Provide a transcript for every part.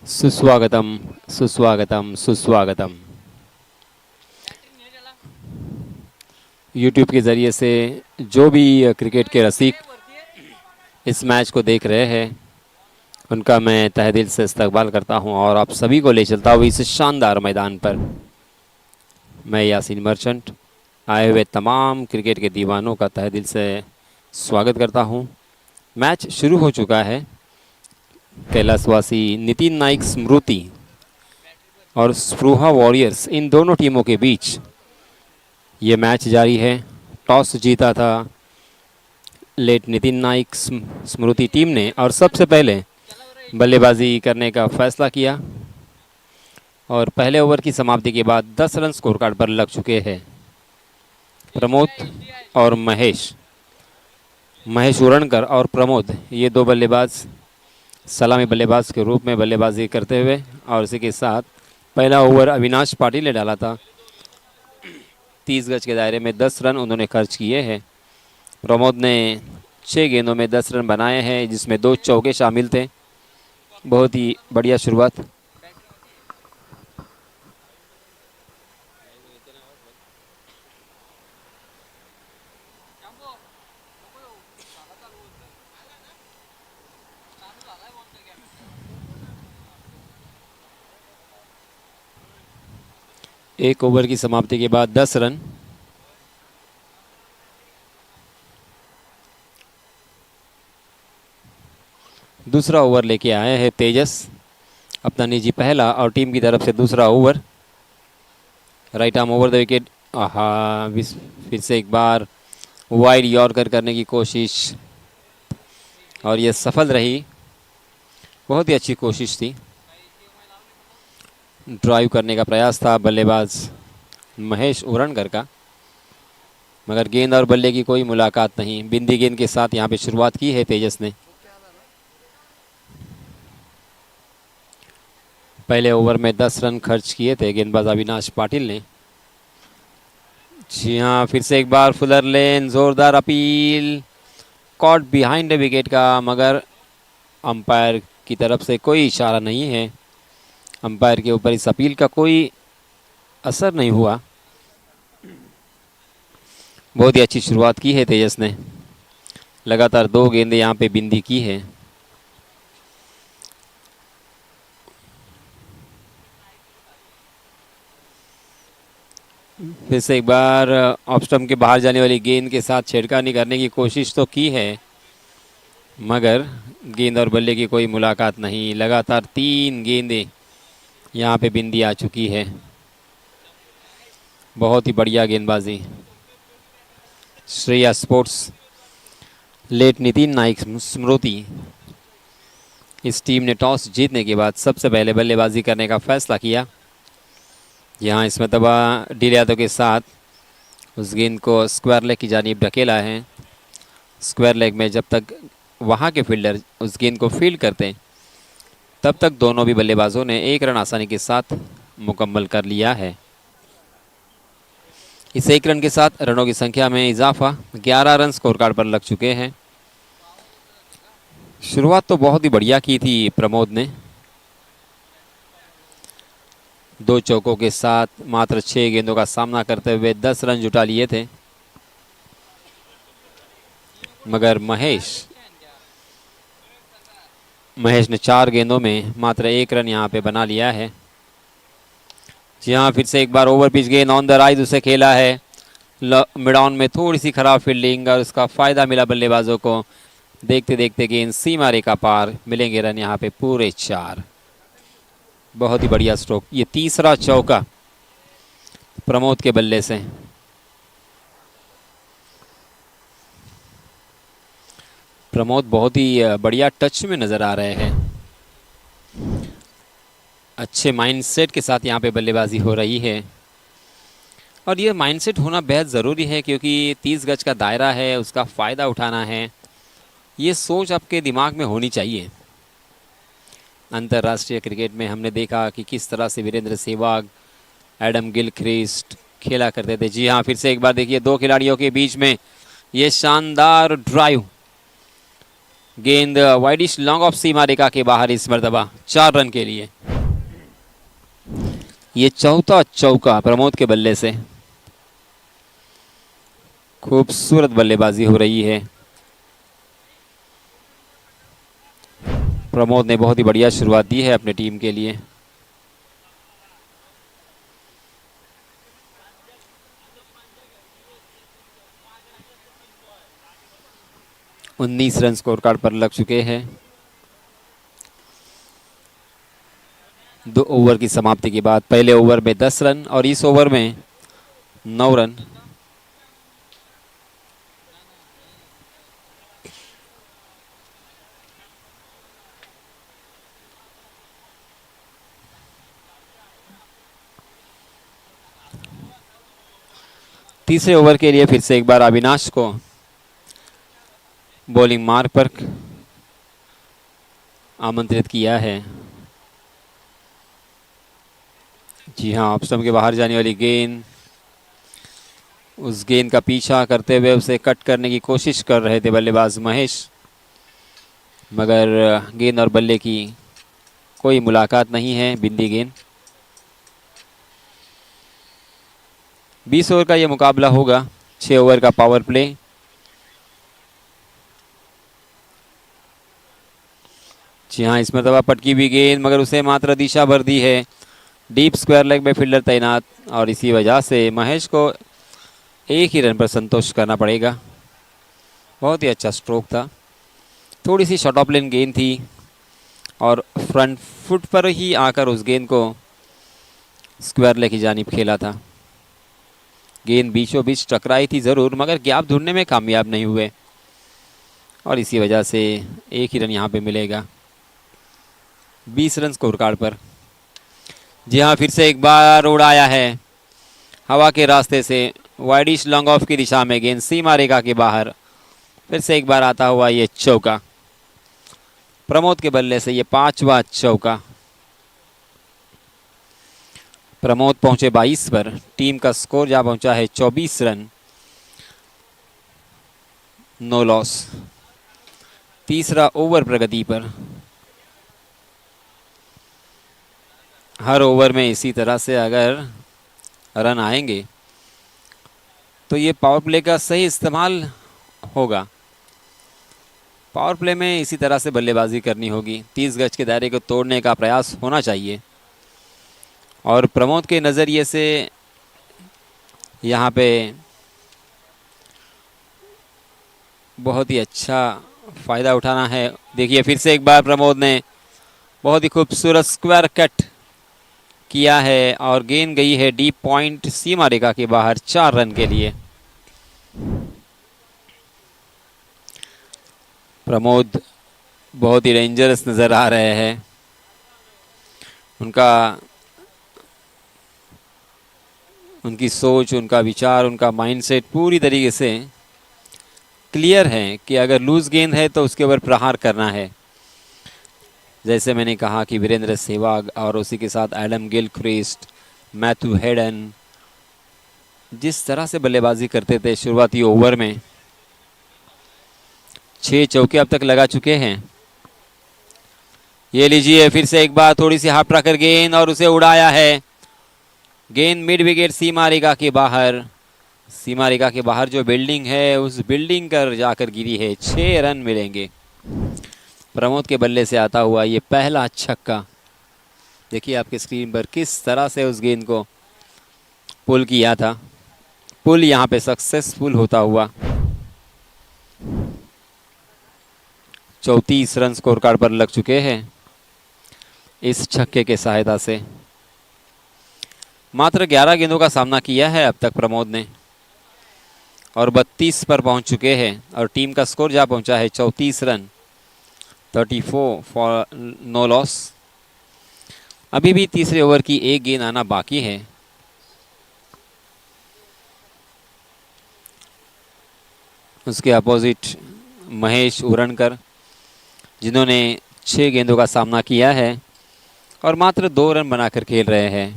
सुस्वागतम सुस्वागतम सुस्वागतम। यूट्यूब के ज़रिए से जो भी क्रिकेट के रसिक इस मैच को देख रहे हैं उनका मैं तहे दिल से इस्तकबाल करता हूं और आप सभी को ले चलता हूं इस शानदार मैदान पर। मैं यासीन मर्चेंट आए हुए तमाम क्रिकेट के दीवानों का तहे दिल से स्वागत करता हूं। मैच शुरू हो चुका है। कैलाशवासी नितिन नाइक स्मृति और स्पृहा वॉरियर्स इन दोनों टीमों के बीच ये मैच जारी है। टॉस जीता था लेट नितिन नाइक स्मृति टीम ने और सबसे पहले बल्लेबाजी करने का फैसला किया और पहले ओवर की समाप्ति के बाद 10 रन स्कोर कार्ड पर लग चुके हैं। प्रमोद और महेश उरणकर और प्रमोद ये दो बल्लेबाज सलामी बल्लेबाज के रूप में बल्लेबाजी करते हुए और इसी के साथ पहला ओवर अविनाश पाटिल ने डाला था। 30 गज के दायरे में 10 रन उन्होंने खर्च किए हैं। प्रमोद ने 6 गेंदों में 10 रन बनाए हैं जिसमें 2 चौके शामिल थे। बहुत ही बढ़िया शुरुआत। एक ओवर की समाप्ति के बाद 10 रन। दूसरा ओवर लेके आए हैं तेजस, अपना निजी पहला और टीम की तरफ से दूसरा over. Right arm over the wicket. फिर से एक बार वाइड यॉर्कर करने की कोशिश और ये सफल रही। बहुत ही अच्छी कोशिश थी। ड्राइव करने का प्रयास था बल्लेबाज महेश उरणकर का, मगर गेंद और बल्ले की कोई मुलाकात नहीं। बिंदी गेंद के साथ यहाँ पे शुरुआत की है तेजस ने। पहले ओवर में 10 रन खर्च किए थे गेंदबाज अविनाश पाटिल ने। जी हाँ, फिर से एक बार फुलर लेन, जोरदार अपील, कॉट बिहाइंड विकेट का, मगर अंपायर की तरफ से कोई इशारा नहीं है। अंपायर के ऊपर इस अपील का कोई असर नहीं हुआ। बहुत ही अच्छी शुरुआत की है तेजस ने। लगातार 2 गेंदें यहाँ पे बिंदी की है। फिर से एक बार ऑफ स्टंप के बाहर जाने वाली गेंद के साथ छेड़खानी करने की कोशिश तो की है, मगर गेंद और बल्ले की कोई मुलाकात नहीं। लगातार 3 गेंदें यहाँ पे बिंदी आ चुकी है। बहुत ही बढ़िया गेंदबाजी। श्रेया स्पोर्ट्स लेट नितिन नाइक स्मृति इस टीम ने टॉस जीतने के बाद सबसे पहले बल्लेबाजी करने का फैसला किया। यहाँ इसमें तबा डील यादव के साथ उस गेंद को स्क्वायर लेग की जानिब ढकेला है। स्क्वायर लेग में जब तक वहाँ के फील्डर उस गेंद को फील्ड करते तब तक दोनों भी बल्लेबाजों ने 1 रन आसानी के साथ मुकम्मल कर लिया है। इस 1 रन के साथ रनों की संख्या में इजाफा, 11 रन स्कोर कार्ड पर लग चुके हैं। शुरुआत तो बहुत ही बढ़िया की थी प्रमोद ने। 2 चौकों के साथ मात्र 6 गेंदों का सामना करते हुए 10 रन जुटा लिए थे, मगर महेश ने 4 गेंदों में मात्र 1 रन यहाँ पे बना लिया है। जी हाँ, फिर से एक बार ओवर पिच गेंद ऑन द राइज उसे खेला है। मिड ऑन में थोड़ी सी खराब फील्डिंग और उसका फ़ायदा मिला बल्लेबाजों को। देखते देखते गेंद सीमा रेखा पार, मिलेंगे रन यहाँ पे पूरे 4। बहुत ही बढ़िया स्ट्रोक। ये तीसरा चौका प्रमोद के बल्ले से। प्रमोद बहुत ही बढ़िया टच में नज़र आ रहे हैं। अच्छे माइंडसेट के साथ यहाँ पे बल्लेबाजी हो रही है और ये माइंडसेट होना बेहद ज़रूरी है क्योंकि 30 गज का दायरा है, उसका फ़ायदा उठाना है। ये सोच आपके दिमाग में होनी चाहिए। अंतर्राष्ट्रीय क्रिकेट में हमने देखा कि किस तरह से वीरेंद्र सहवाग, एडम गिलक्रिस्ट खेला करते थे। जी हाँ, फिर से एक बार देखिए 2 खिलाड़ियों के बीच में ये शानदार ड्राइव गेंद वाइडिश लॉन्ग ऑफ सीमा रेखा के बाहर इस मर्तबा 4 रन के लिए। ये चौथा चौका प्रमोद के बल्ले से। खूबसूरत बल्लेबाजी हो रही है। प्रमोद ने बहुत ही बढ़िया शुरुआत दी है अपने टीम के लिए। उन्नीस रन स्कोर कार्ड पर लग चुके हैं। 2 ओवर की समाप्ति के बाद पहले ओवर में 10 रन और इस ओवर में 9 रन। तीसरे ओवर के लिए फिर से एक बार अविनाश को बॉलिंग मार्ग पर आमंत्रित किया है। जी हाँ, ऑफ स्टंप के बाहर जाने वाली गेंद, उस गेंद का पीछा करते हुए उसे कट करने की कोशिश कर रहे थे बल्लेबाज महेश, मगर गेंद और बल्ले की कोई मुलाकात नहीं है। बिंदी गेंद। 20 ओवर का ये मुकाबला होगा। 6 ओवर का पावर प्ले। जी हाँ, इस मरतबा पटकी भी गेंद, मगर उसे मात्र दिशा भर दी है। डीप स्क्वायर लेग में फील्डर तैनात और इसी वजह से महेश को एक ही रन पर संतोष करना पड़ेगा। बहुत ही अच्छा स्ट्रोक था। थोड़ी सी शॉर्ट ऑफ लेन गेंद थी और फ्रंट फुट पर ही आकर उस गेंद को स्क्वायर लेग की जानिब खेला था। गेंद बीचों बीच टकराई थी ज़रूर, मगर गैप ढूंढने में कामयाब नहीं हुए और इसी वजह से एक ही रन यहाँ पे मिलेगा 20 रन स्कोर कार्ड पर। जी हाँ, फिर से एक बार उड़ाया है हवा के रास्ते से वाइडिश लॉन्ग ऑफ की दिशा में। गेंद सीमा रेखा के बाहर। फिर से एक बार आता हुआ ये चौका प्रमोद के बल्ले से। ये 5वां चौका। प्रमोद पहुंचे 22 पर। टीम का स्कोर जा पहुंचा है 24 रन, 9 लॉस। तीसरा ओवर प्रगति पर। हर ओवर में इसी तरह से अगर रन आएंगे तो ये पावर प्ले का सही इस्तेमाल होगा। पावर प्ले में इसी तरह से बल्लेबाजी करनी होगी। 30 गज के दायरे को तोड़ने का प्रयास होना चाहिए और प्रमोद के नज़रिए से यहाँ पे बहुत ही अच्छा फ़ायदा उठाना है। देखिए, फिर से एक बार प्रमोद ने बहुत ही खूबसूरत स्क्वायर कट किया है और गेंद गई है डीप पॉइंट सीमा रेखा के बाहर 4 रन के लिए। प्रमोद बहुत ही डेंजरस नज़र आ रहे हैं। उनकी सोच, उनका विचार, उनका माइंडसेट पूरी तरीके से क्लियर है कि अगर लूज गेंद है तो उसके ऊपर प्रहार करना है। जैसे मैंने कहा कि वीरेंद्र सहवाग और उसी के साथ एडम गिलक्रिस्ट, मैथ्यू हेडन जिस तरह से बल्लेबाजी करते थे शुरुआती ओवर में, 6 चौके अब तक लगा चुके हैं। ये लीजिए, फिर से एक बार थोड़ी सी हाफ ट्रैकर गेंद और उसे उड़ाया है। गेंद मिड विकेट सीमा रेखा के बाहर। सीमा रेखा के बाहर जो बिल्डिंग है उस बिल्डिंग कर जाकर गिरी है। 6 रन मिलेंगे प्रमोद के बल्ले से आता हुआ ये पहला छक्का। देखिए आपके स्क्रीन पर किस तरह से उस गेंद को पुल किया था। पुल यहाँ पे सक्सेसफुल होता हुआ। 34 रन स्कोर कार्ड पर लग चुके हैं इस छक्के के सहायता से। मात्र 11 गेंदों का सामना किया है अब तक प्रमोद ने और 32 पर पहुंच चुके हैं और टीम का स्कोर जा पहुंचा है 34 रन, 34 फॉर नो लॉस। अभी भी तीसरे ओवर की एक गेंद आना बाकी है। उसके अपोजिट महेश उरणकर, जिन्होंने 6 गेंदों का सामना किया है और मात्र 2 रन बनाकर खेल रहे हैं।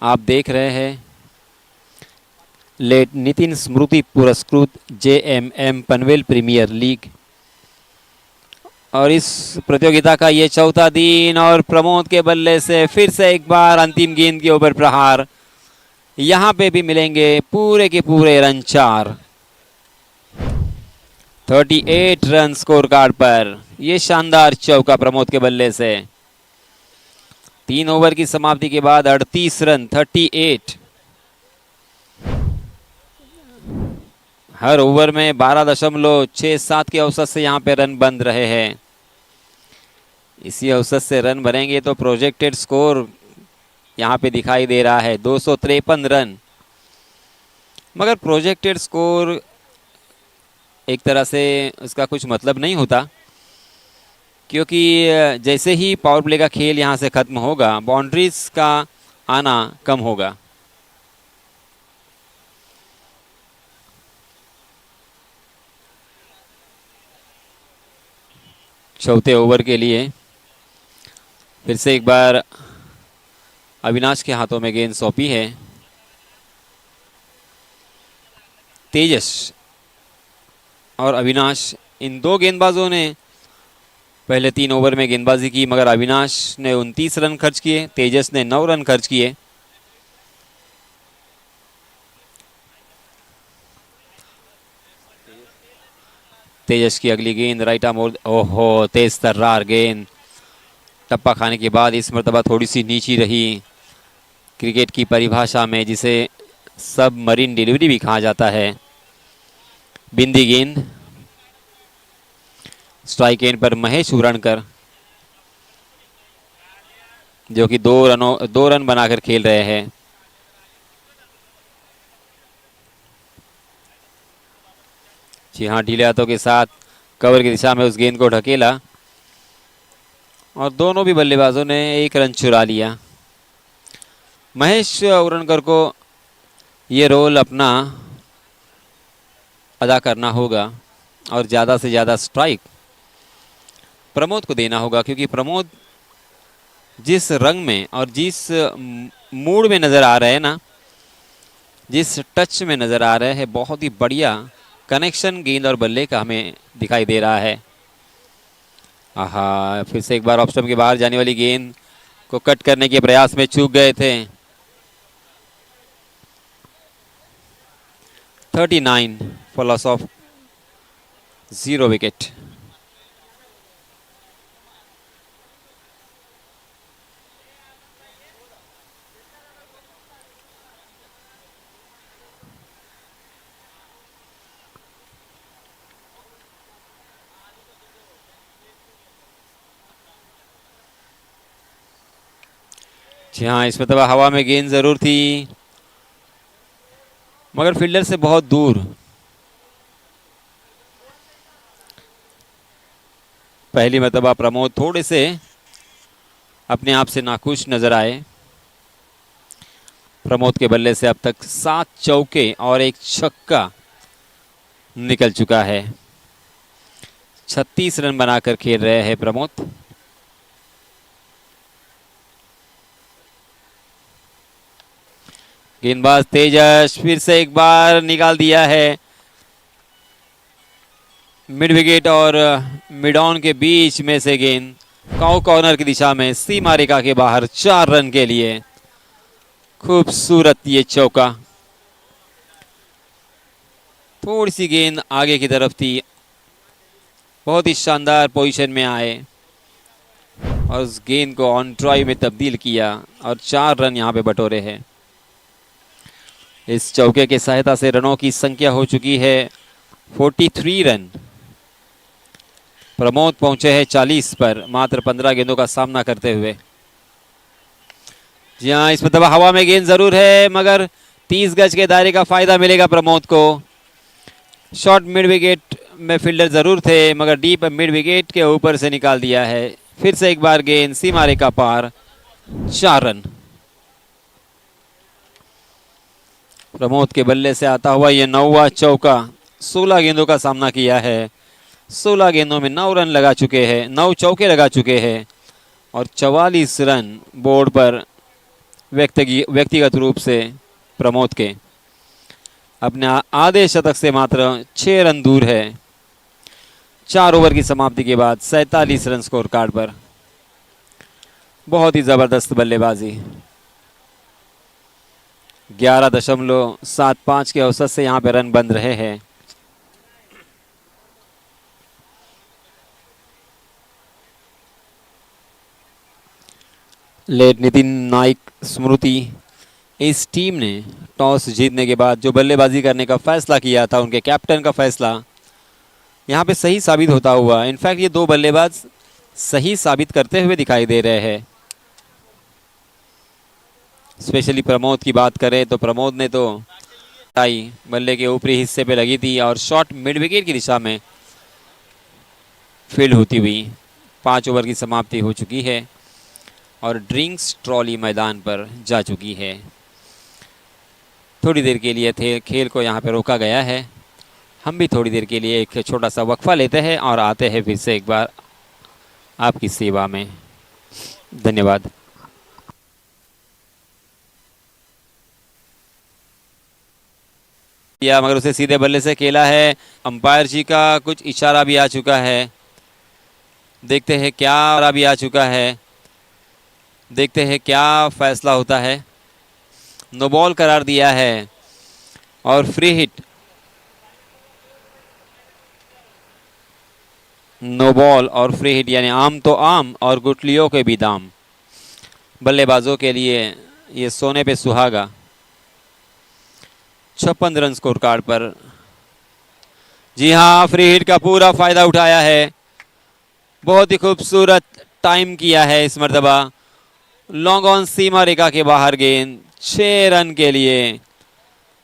आप देख रहे हैं लेट नितिन स्मृति पुरस्कृत JMM पनवेल प्रीमियर लीग और इस प्रतियोगिता का ये चौथा दिन और प्रमोद के बल्ले से फिर से एक बार अंतिम गेंद के ऊपर प्रहार। यहां पे भी मिलेंगे पूरे के पूरे रन 4। 38 रन स्कोर कार्ड पर। यह शानदार चौका प्रमोद के बल्ले से। 3 ओवर की समाप्ति के बाद 38 रन 38। हर ओवर में 12.67 के औसत से यहां पे रन बन रहे हैं। इसी औसत से रन बनेंगे तो प्रोजेक्टेड स्कोर यहां पे दिखाई दे रहा है 253 रन। मगर प्रोजेक्टेड स्कोर एक तरह से उसका कुछ मतलब नहीं होता, क्योंकि जैसे ही पावर प्ले का खेल यहां से खत्म होगा बाउंड्रीज का आना कम होगा। चौथे ओवर के लिए फिर से एक बार अविनाश के हाथों में गेंद सौंपी है। तेजस और अविनाश, इन दो गेंदबाजों ने पहले 3 ओवर में गेंदबाजी की, मगर अविनाश ने 29 रन खर्च किए, तेजस ने 9 रन खर्च किए। तेजस की अगली गेंद राइट आर्म, ओहो तेज तर्रार गेंद। टप्पा खाने के बाद इस मर्तबा थोड़ी सी नीची रही। क्रिकेट की परिभाषा में जिसे सब मरीन डिलीवरी भी कहा जाता है। बिंदी गेंद। स्ट्राइक एंड पर महेश उरणकर, जो कि 2 रन बनाकर खेल रहे हैं। जी हाँ, ढीले हाथों के साथ कवर की दिशा में उस गेंद को ढकेला और दोनों भी बल्लेबाजों ने 1 रन चुरा लिया। महेश उरणकर को ये रोल अपना अदा करना होगा और ज़्यादा से ज़्यादा स्ट्राइक प्रमोद को देना होगा, क्योंकि प्रमोद जिस रंग में और जिस मूड में नज़र आ रहे हैं ना, जिस टच में नज़र आ रहे हैं, बहुत ही बढ़िया कनेक्शन गेंद और बल्ले का हमें दिखाई दे रहा है। आहा, फिर से एक बार ऑफ स्टंप के बाहर जाने वाली गेंद को कट करने के प्रयास में चूक गए थे। 39 फॉर लॉस ऑफ 0 विकेट। जी हाँ, इस मतलब हवा में गेंद जरूर थी, मगर फील्डर से बहुत दूर। पहली मर्तबा प्रमोद थोड़े से अपने आप से नाखुश नजर आए। प्रमोद के बल्ले से अब तक 7 चौके और 1 छक्का निकल चुका है। 36 रन बनाकर खेल रहे हैं प्रमोद। गेंदबाज तेजस फिर से एक बार निकाल दिया है। मिड विकेट और मिड ऑन के बीच में से गेंद काउ कॉर्नर की दिशा में सीमा रेखा के बाहर 4 रन के लिए। खूबसूरत ये चौका। थोड़ी सी गेंद आगे की तरफ थी, बहुत ही शानदार पोजीशन में आए और उस गेंद को ऑन ट्राई में तब्दील किया और 4 रन यहां पे बटोरे हैं। इस चौके की सहायता से रनों की संख्या हो चुकी है 43 रन। प्रमोद पहुंचे हैं 40 पर मात्र 15 गेंदों का सामना करते हुए। जी हाँ, इस मतलब हवा में गेंद जरूर है, मगर 30 गज के दायरे का फायदा मिलेगा प्रमोद को। शॉर्ट मिड विकेट में फील्डर जरूर थे, मगर डीप मिड विकेट के ऊपर से निकाल दिया है। फिर से एक बार गेंद सीमा रेखा पार, 4 रन। प्रमोद के बल्ले से आता हुआ यह 9वां चौका। 16 गेंदों का सामना किया है, 16 गेंदों में 9 रन लगा चुके हैं, 9 चौके लगा चुके हैं और 44 रन बोर्ड पर व्यक्तिगत रूप से प्रमोद के अपने आधे शतक से मात्र 6 रन दूर है। 4 ओवर की समाप्ति के बाद 47 रन स्कोर कार्ड पर। बहुत ही जबरदस्त बल्लेबाजी। 11.75 के औसत से यहां पे रन बन रहे हैं। लेट नितिन नाइक स्मृति इस टीम ने टॉस जीतने के बाद जो बल्लेबाजी करने का फैसला किया था, उनके कैप्टन का फैसला यहां पे सही साबित होता हुआ। इनफैक्ट ये दो बल्लेबाज सही साबित करते हुए दिखाई दे रहे हैं। स्पेशली प्रमोद की बात करें तो प्रमोद ने तो आई बल्ले के ऊपरी हिस्से पे लगी थी और शॉट मिड विकेट की दिशा में फील्ड होती हुई 5 ओवर की समाप्ति हो चुकी है और ड्रिंक्स ट्रॉली मैदान पर जा चुकी है। थोड़ी देर के लिए थे खेल को यहाँ पे रोका गया है। हम भी थोड़ी देर के लिए एक छोटा सा वक्फा लेते हैं और आते हैं फिर से एक बार आपकी सेवा में। धन्यवाद। या मगर उसे सीधे बल्ले से खेला है। अंपायर जी का कुछ इशारा भी आ चुका है। देखते हैं क्या भी आ चुका है। देखते हैं क्या फैसला होता है। नो बॉल करार दिया है और फ्री हिट। नो बॉल और फ्री हिट यानी आम तो आम और गुटलियों के भी दाम। बल्लेबाजों के लिए ये सोने पे सुहागा। 56 रन स्कोर कार्ड पर। जी हाँ, फ्री हिट का पूरा फायदा उठाया है। बहुत ही खूबसूरत टाइम किया है इस मर्तबा। लॉन्ग ऑन सीमा रेखा के बाहर गेंद 6 रन के लिए।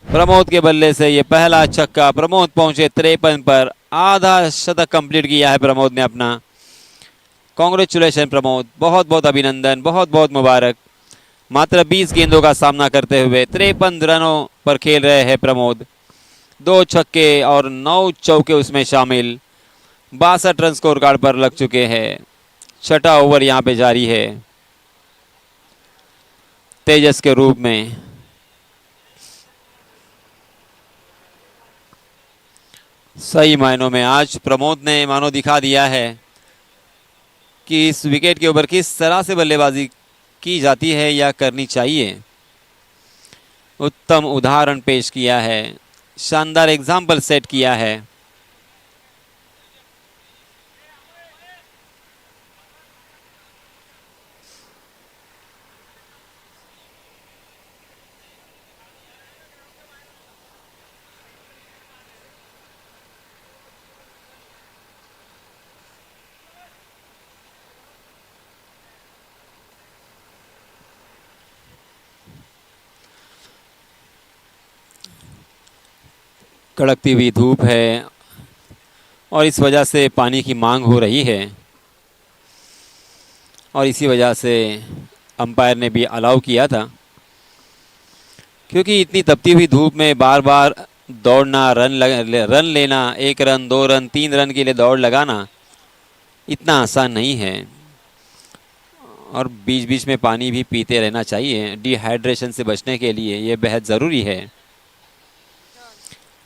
प्रमोद के बल्ले से ये पहला छक्का। प्रमोद पहुंचे 53 पर। आधा शतक कंप्लीट किया है प्रमोद ने अपना। कांग्रेचुलेशन प्रमोद, बहुत बहुत अभिनंदन, बहुत बहुत मुबारक। मात्र 20 गेंदों का सामना करते हुए 53 रनों पर खेल रहे हैं प्रमोद। 2 छक्के और 9 चौके उसमें शामिल। 62 रन स्कोर कार्ड पर लग चुके हैं। छठा ओवर यहां पे जारी है तेजस के रूप में। सही मायनों में आज प्रमोद ने मानो दिखा दिया है कि इस विकेट के ऊपर किस तरह से बल्लेबाजी की जाती है या करनी चाहिए। उत्तम उदाहरण पेश किया है। शानदार एग्जाम्पल सेट किया है। कड़कती हुई धूप है और इस वजह से पानी की मांग हो रही है और इसी वजह से अंपायर ने भी अलाउ किया था, क्योंकि इतनी तपती हुई धूप में बार बार दौड़ना, रन लेना, 1 रन 2 रन 3 रन के लिए दौड़ लगाना इतना आसान नहीं है और बीच बीच में पानी भी पीते रहना चाहिए। डिहाइड्रेशन से बचने के लिए ये बेहद ज़रूरी है।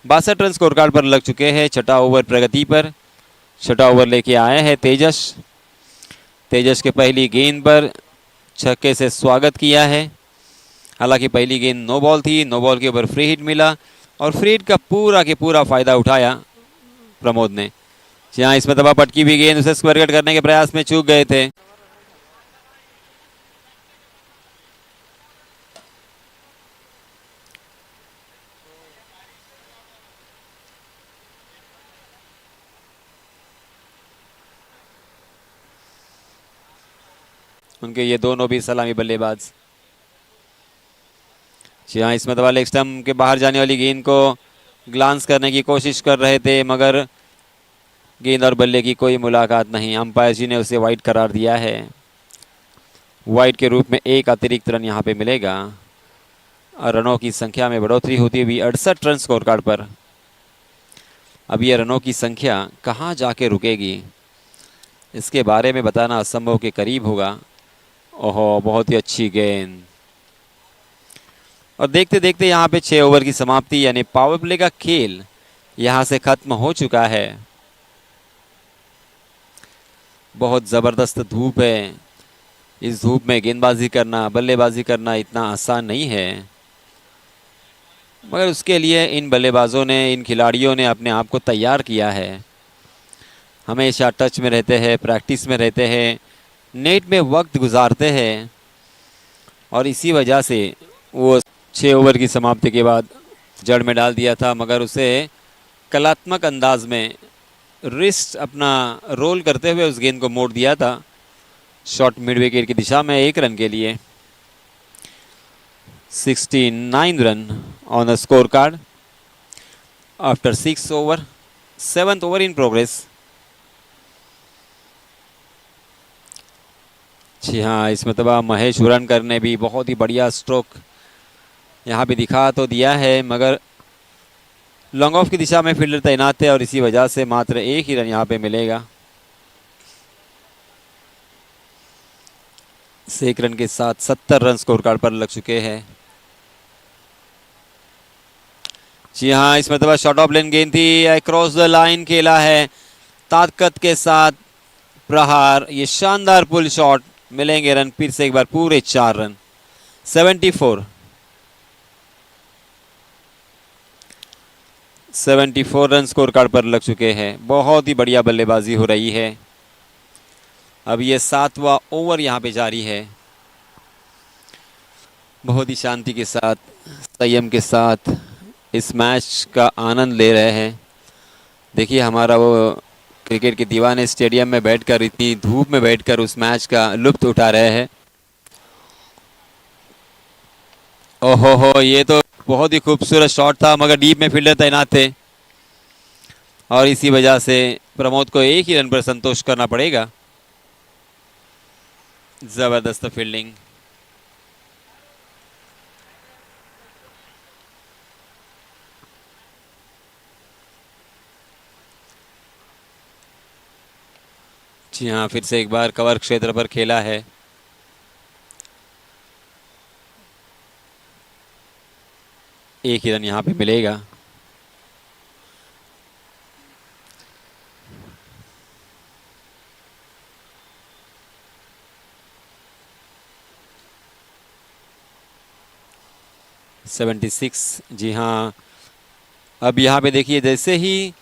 62 रन स्कोर कार्ड पर लग चुके हैं। छठा ओवर प्रगति पर। छठा ओवर लेके आए हैं तेजस। तेजस के पहली गेंद पर छक्के से स्वागत किया है। हालांकि पहली गेंद नो बॉल थी। नो बॉल के ऊपर फ्री हिट मिला और फ्री हिट का पूरा के पूरा फायदा उठाया प्रमोद ने। जहाँ इसमें दबा पटकी हुई गेंद उसे स्क्वायर कट करने के प्रयास में चूक गए थे। उनके ये दोनों भी सलामी बल्लेबाज। जी हाँ, इसमें दबा लेग स्टंप के बाहर जाने वाली गेंद को ग्लांस करने की कोशिश कर रहे थे, मगर गेंद और बल्ले की कोई मुलाकात नहीं। अंपायर जी ने उसे वाइड करार दिया है। वाइड के रूप में 1 अतिरिक्त रन यहाँ पे मिलेगा और रनों की संख्या में बढ़ोतरी होती हुई 68 रन स्कोर कार्ड पर। अब ये रनों की संख्या कहाँ जाके रुकेगी, इसके बारे में बताना असंभव के करीब होगा। ओहो, बहुत ही अच्छी गेंद। और देखते देखते यहाँ पे 6 ओवर की समाप्ति यानी पावर प्ले का खेल यहाँ से खत्म हो चुका है। बहुत ज़बरदस्त धूप है। इस धूप में गेंदबाजी करना, बल्लेबाजी करना इतना आसान नहीं है, मगर उसके लिए इन बल्लेबाजों ने, इन खिलाड़ियों ने अपने आप को तैयार किया है। हमेशा टच में रहते हैं, प्रैक्टिस में रहते हैं, नेट में वक्त गुजारते हैं, और इसी वजह से वो 6 ओवर की समाप्ति के बाद जड़ में डाल दिया था, मगर उसे कलात्मक अंदाज में रिस्ट अपना रोल करते हुए उस गेंद को मोड़ दिया था शॉर्ट मिड विकेट की दिशा में 1 रन के लिए। 69 run on the score card after 6 over, 7th over in progress. जी हाँ, इस मतबा महेश हुरनकर ने भी बहुत ही बढ़िया स्ट्रोक यहाँ पे दिखा तो दिया है, मगर लॉन्ग ऑफ की दिशा में फील्डर तैनात थे और इसी वजह से मात्र 1 ही रन यहाँ पे मिलेगा। 1 रन के साथ 70 रन स्कोर कार्ड पर लग चुके हैं। जी हाँ, इस मतबा शॉर्ट ऑफ लेन गेंद थी, अक्रॉस द लाइन खेला है ताकत के साथ प्रहार, ये शानदार पुल शॉट, मिलेंगे रन फिर से एक बार पूरे 4 रन। 74 रन स्कोर कार्ड पर लग चुके हैं। बहुत ही बढ़िया बल्लेबाजी हो रही है। अब ये 7वां ओवर यहाँ पे जारी है। बहुत ही शांति के साथ, संयम के साथ इस मैच का आनंद ले रहे हैं। देखिए, हमारा वो क्रिकेट के दीवाने स्टेडियम में बैठकर, इतनी धूप में बैठकर उस मैच का लुत्फ उठा रहे हैं। ओहो हो, ये तो बहुत ही खूबसूरत शॉट था, मगर डीप में फील्डर तैनात थे और इसी वजह से प्रमोद को 1 ही रन पर संतोष करना पड़ेगा। जबरदस्त फील्डिंग। जी हाँ, फिर से एक बार कवर क्षेत्र पर खेला है। एक ही रन यहाँ पे मिलेगा। $76। जी हाँ, अब यहाँ पे देखिए, जैसे ही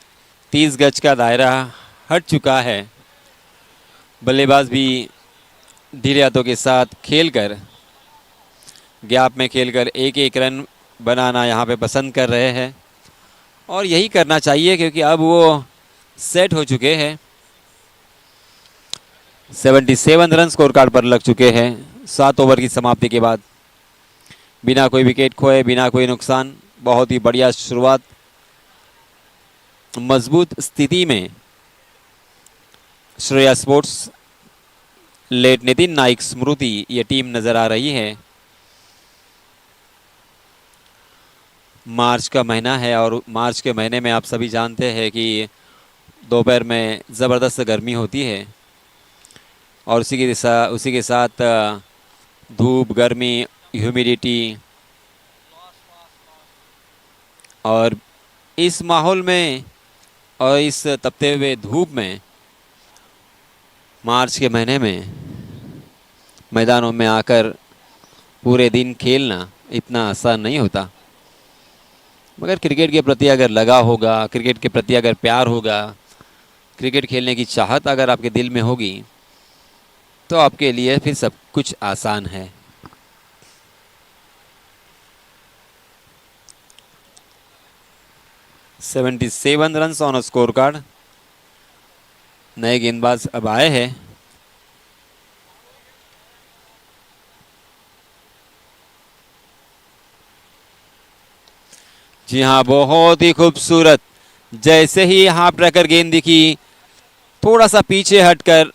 30 गज का दायरा हट चुका है, बल्लेबाज भी ढीले हाथों के साथ खेलकर, गैप में खेलकर 1-1 रन बनाना यहाँ पे पसंद कर रहे हैं, और यही करना चाहिए क्योंकि अब वो सेट हो चुके हैं। 77 रन स्कोर कार्ड पर लग चुके हैं 7 ओवर की समाप्ति के बाद, बिना कोई विकेट खोए, बिना कोई नुकसान। बहुत ही बढ़िया शुरुआत। मजबूत स्थिति में श्रेया स्पोर्ट्स, लेट नितिन नाइक स्मृति ये टीम नजर आ रही है। मार्च का महीना है और मार्च के महीने में आप सभी जानते हैं कि दोपहर में ज़बरदस्त गर्मी होती है, और उसी के साथ धूप, गर्मी, ह्यूमिडिटी, और इस माहौल में और इस तपते हुए धूप में मार्च के महीने में मैदानों में आकर पूरे दिन खेलना इतना आसान नहीं होता। मगर क्रिकेट के प्रति अगर लगा होगा, क्रिकेट के प्रति अगर प्यार होगा, क्रिकेट खेलने की चाहत अगर आपके दिल में होगी, तो आपके लिए फिर सब कुछ आसान है। $77 रन ऑन स्कोर कार्ड। नए गेंदबाज अब आए हैं। जी हाँ, बहुत ही खूबसूरत। जैसे ही हाफ ट्रैकर गेंद दिखी, थोड़ा सा पीछे हटकर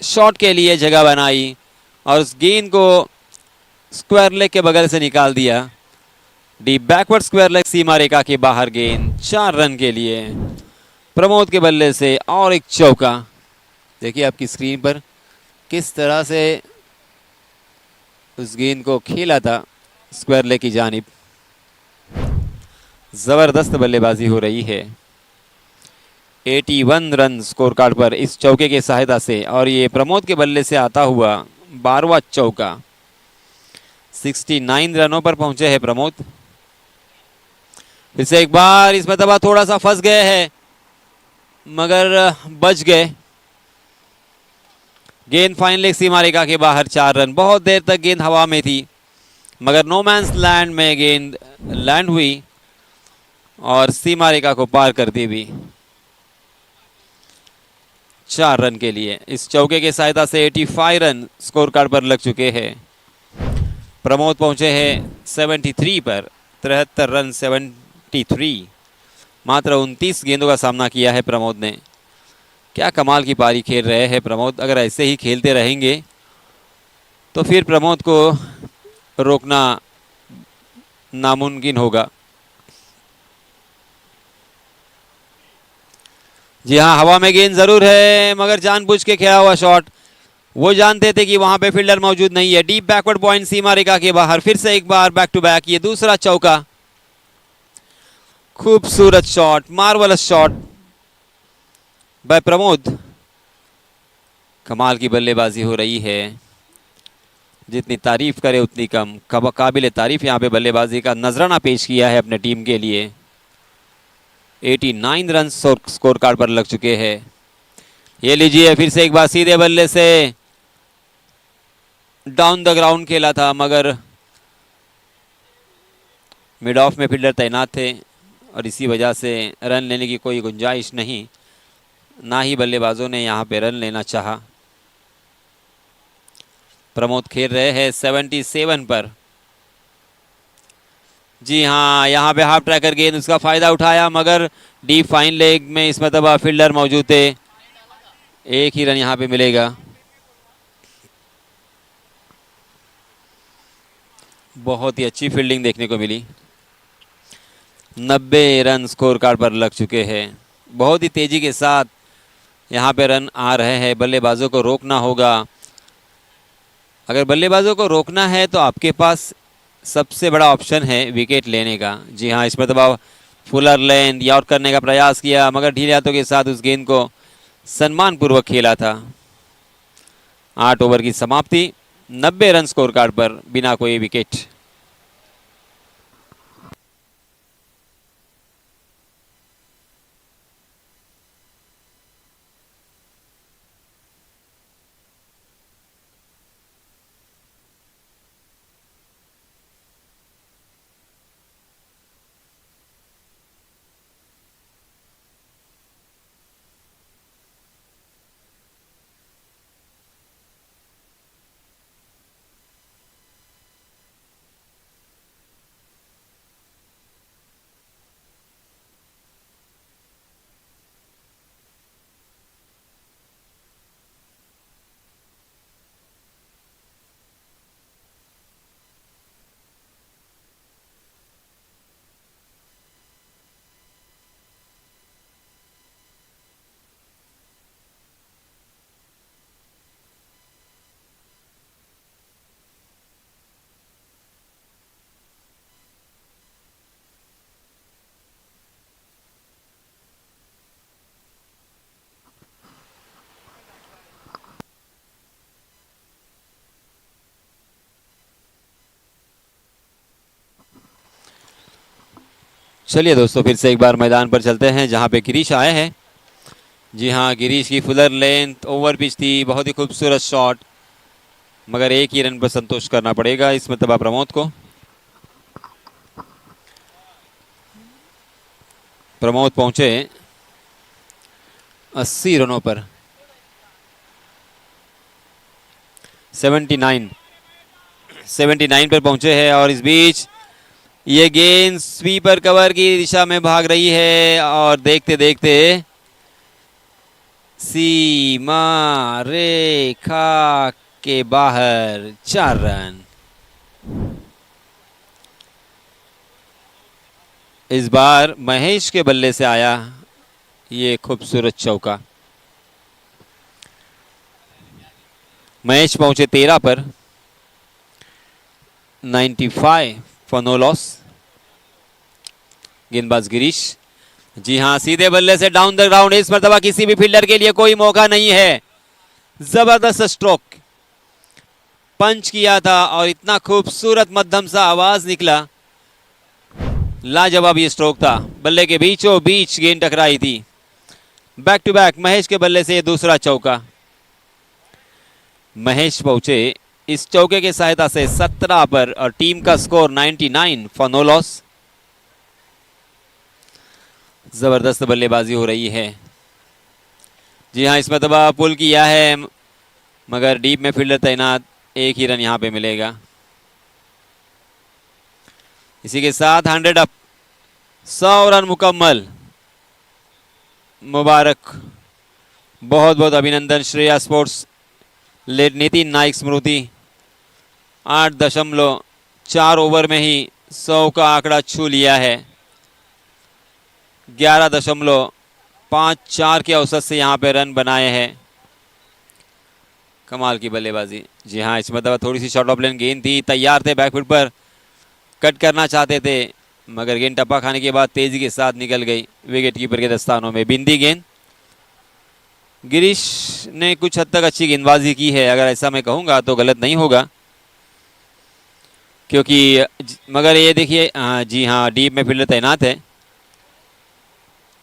शॉट के लिए जगह बनाई और उस गेंद को स्क्वायर लेग के बगल से निकाल दिया। डीप बैकवर्ड स्क्वायर लेग सीमा रेखा के बाहर गेंद, 4 रन के लिए प्रमोद के बल्ले से, और एक चौका। देखिए आपकी स्क्रीन पर किस तरह से उस गेंद को खेला था स्क्वायर लेग की जानिब। जबरदस्त बल्लेबाजी हो रही है। 81 रन स्कोर कार्ड पर इस चौके की सहायता से, और ये प्रमोद के बल्ले से आता हुआ 12वां चौका। 69 रनों पर पहुंचे हैं प्रमोद। फिर से एक बार इसमें तबा थोड़ा सा फंस गए हैं मगर बच गए। गेंद फाइन लेग सीमा रेखा के बाहर, 4 रन। बहुत देर तक गेंद हवा में थी मगर नो मैंस लैंड में गेंद लैंड हुई और सीमा रेखा को पार करती हुई 4 रन के लिए। इस चौके के सहायता से 85 रन स्कोर कार्ड पर लग चुके हैं। प्रमोद पहुंचे हैं 73 पर, 73 रन 73। मात्र 29 गेंदों का सामना किया है प्रमोद ने। क्या कमाल की पारी खेल रहे हैं प्रमोद। अगर ऐसे ही खेलते रहेंगे तो फिर प्रमोद को रोकना नामुमकिन होगा। जी हाँ, हवा में गेंद जरूर है मगर जानबूझ के खेला हुआ शॉट। वो जानते थे कि वहां पे फील्डर मौजूद नहीं है। डीप बैकवर्ड पॉइंट सीमा रेखा के बाहर। फिर से एक बार बैक टू बैक, ये दूसरा चौका। खूबसूरत shot, marvellous shot bye Pramod. कमाल की बल्लेबाजी हो रही है, जितनी तारीफ करे उतनी कम। काबिल तारीफ यहाँ पे बल्लेबाजी का नजराना पेश किया है अपने टीम के लिए। 89 रन स्कोर कार्ड पर लग चुके हैं। ये लीजिए, फिर से एक बार सीधे बल्ले से डाउन द ग्राउंड खेला था मगर मिड ऑफ में फील्डर तैनात थे और इसी वजह से रन लेने की कोई गुंजाइश नहीं, ना ही बल्लेबाजों ने यहाँ पे रन लेना चाहा। प्रमोद खेल रहे हैं 77 पर। जी हाँ, यहाँ पे हाफ ट्रैकर गेंद, उसका फायदा उठाया मगर डीप फाइन लेग में इस मतलब फील्डर मौजूद थे। एक ही रन यहाँ पे मिलेगा। बहुत ही अच्छी फील्डिंग देखने को मिली। 90 रन स्कोर कार्ड पर लग चुके हैं। बहुत ही तेजी के साथ यहाँ पे रन आ रहे हैं। बल्लेबाजों को रोकना होगा। अगर बल्लेबाजों को रोकना है तो आपके पास सबसे बड़ा ऑप्शन है विकेट लेने का। जी हाँ, इसमें तो फुलर लेंथ यॉर्क करने का प्रयास किया मगर ढीले हाथों के साथ उस गेंद को सम्मानपूर्वक खेला था। 8 ओवर की समाप्ति, 90 रन स्कोर कार्ड पर बिना कोई विकेट। चलिए दोस्तों, फिर से एक बार मैदान पर चलते हैं जहां पे गिरीश आए हैं। जी हाँ, गिरीश की फुलर लेंथ ओवर पिच थी, बहुत ही खूबसूरत शॉट मगर एक ही रन पर संतोष करना पड़ेगा इस मतलब प्रमोद को। प्रमोद पहुंचे 80 रनों पर। 79 पर पहुंचे हैं और इस बीच ये गेंद स्वीपर कवर की दिशा में भाग रही है और देखते देखते सीमा रेखा के बाहर 4 रन। इस बार महेश के बल्ले से आया ये खूबसूरत चौका। महेश पहुंचे 13 पर। 95 फॉर नो लॉस। गेंदबाज गिरीश जी हां, सीधे बल्ले से डाउन द ग्राउंड, इस मरतबा किसी भी फील्डर के लिए कोई मौका नहीं है। जबरदस्त स्ट्रोक पंच किया था और इतना खूबसूरत मध्यम सा आवाज निकला, लाजवाब ये स्ट्रोक था। बल्ले के बीचों बीच गेंद टकराई थी। बैक टू बैक महेश के बल्ले से ये दूसरा चौका। महेश पहुंचे इस चौके की सहायता से 17 पर और टीम का स्कोर 99 फॉर नो लॉस। जबरदस्त बल्लेबाजी हो रही है। जी हां, इस मरतबा पुल किया है मगर डीप में फील्डर तैनात, एक ही रन यहां पे मिलेगा। इसी के साथ 100 अप, 100 रन मुकम्मल। मुबारक, बहुत बहुत अभिनंदन श्रेया स्पोर्ट्स लेड नितिन नाइक स्मृति। 8.4 ओवर में ही 100 का आंकड़ा छू लिया है। 11.54 के औसत से यहाँ पे रन बनाए हैं। कमाल की बल्लेबाजी। जी हाँ, इस मतलब थोड़ी सी शॉर्ट ऑफ लेन गेंद थी, तैयार थे बैकफुट पर, कट करना चाहते थे मगर गेंद टप्पा खाने के बाद तेजी के साथ निकल गई विकेट कीपर के दस्तानों में। बिंदी गेंद, गिरीश ने कुछ हद तक अच्छी गेंदबाजी की है, अगर ऐसा मैं कहूँगा तो गलत नहीं होगा, क्योंकि मगर ये देखिए जी हाँ, डीप में फील्डर तैनात है।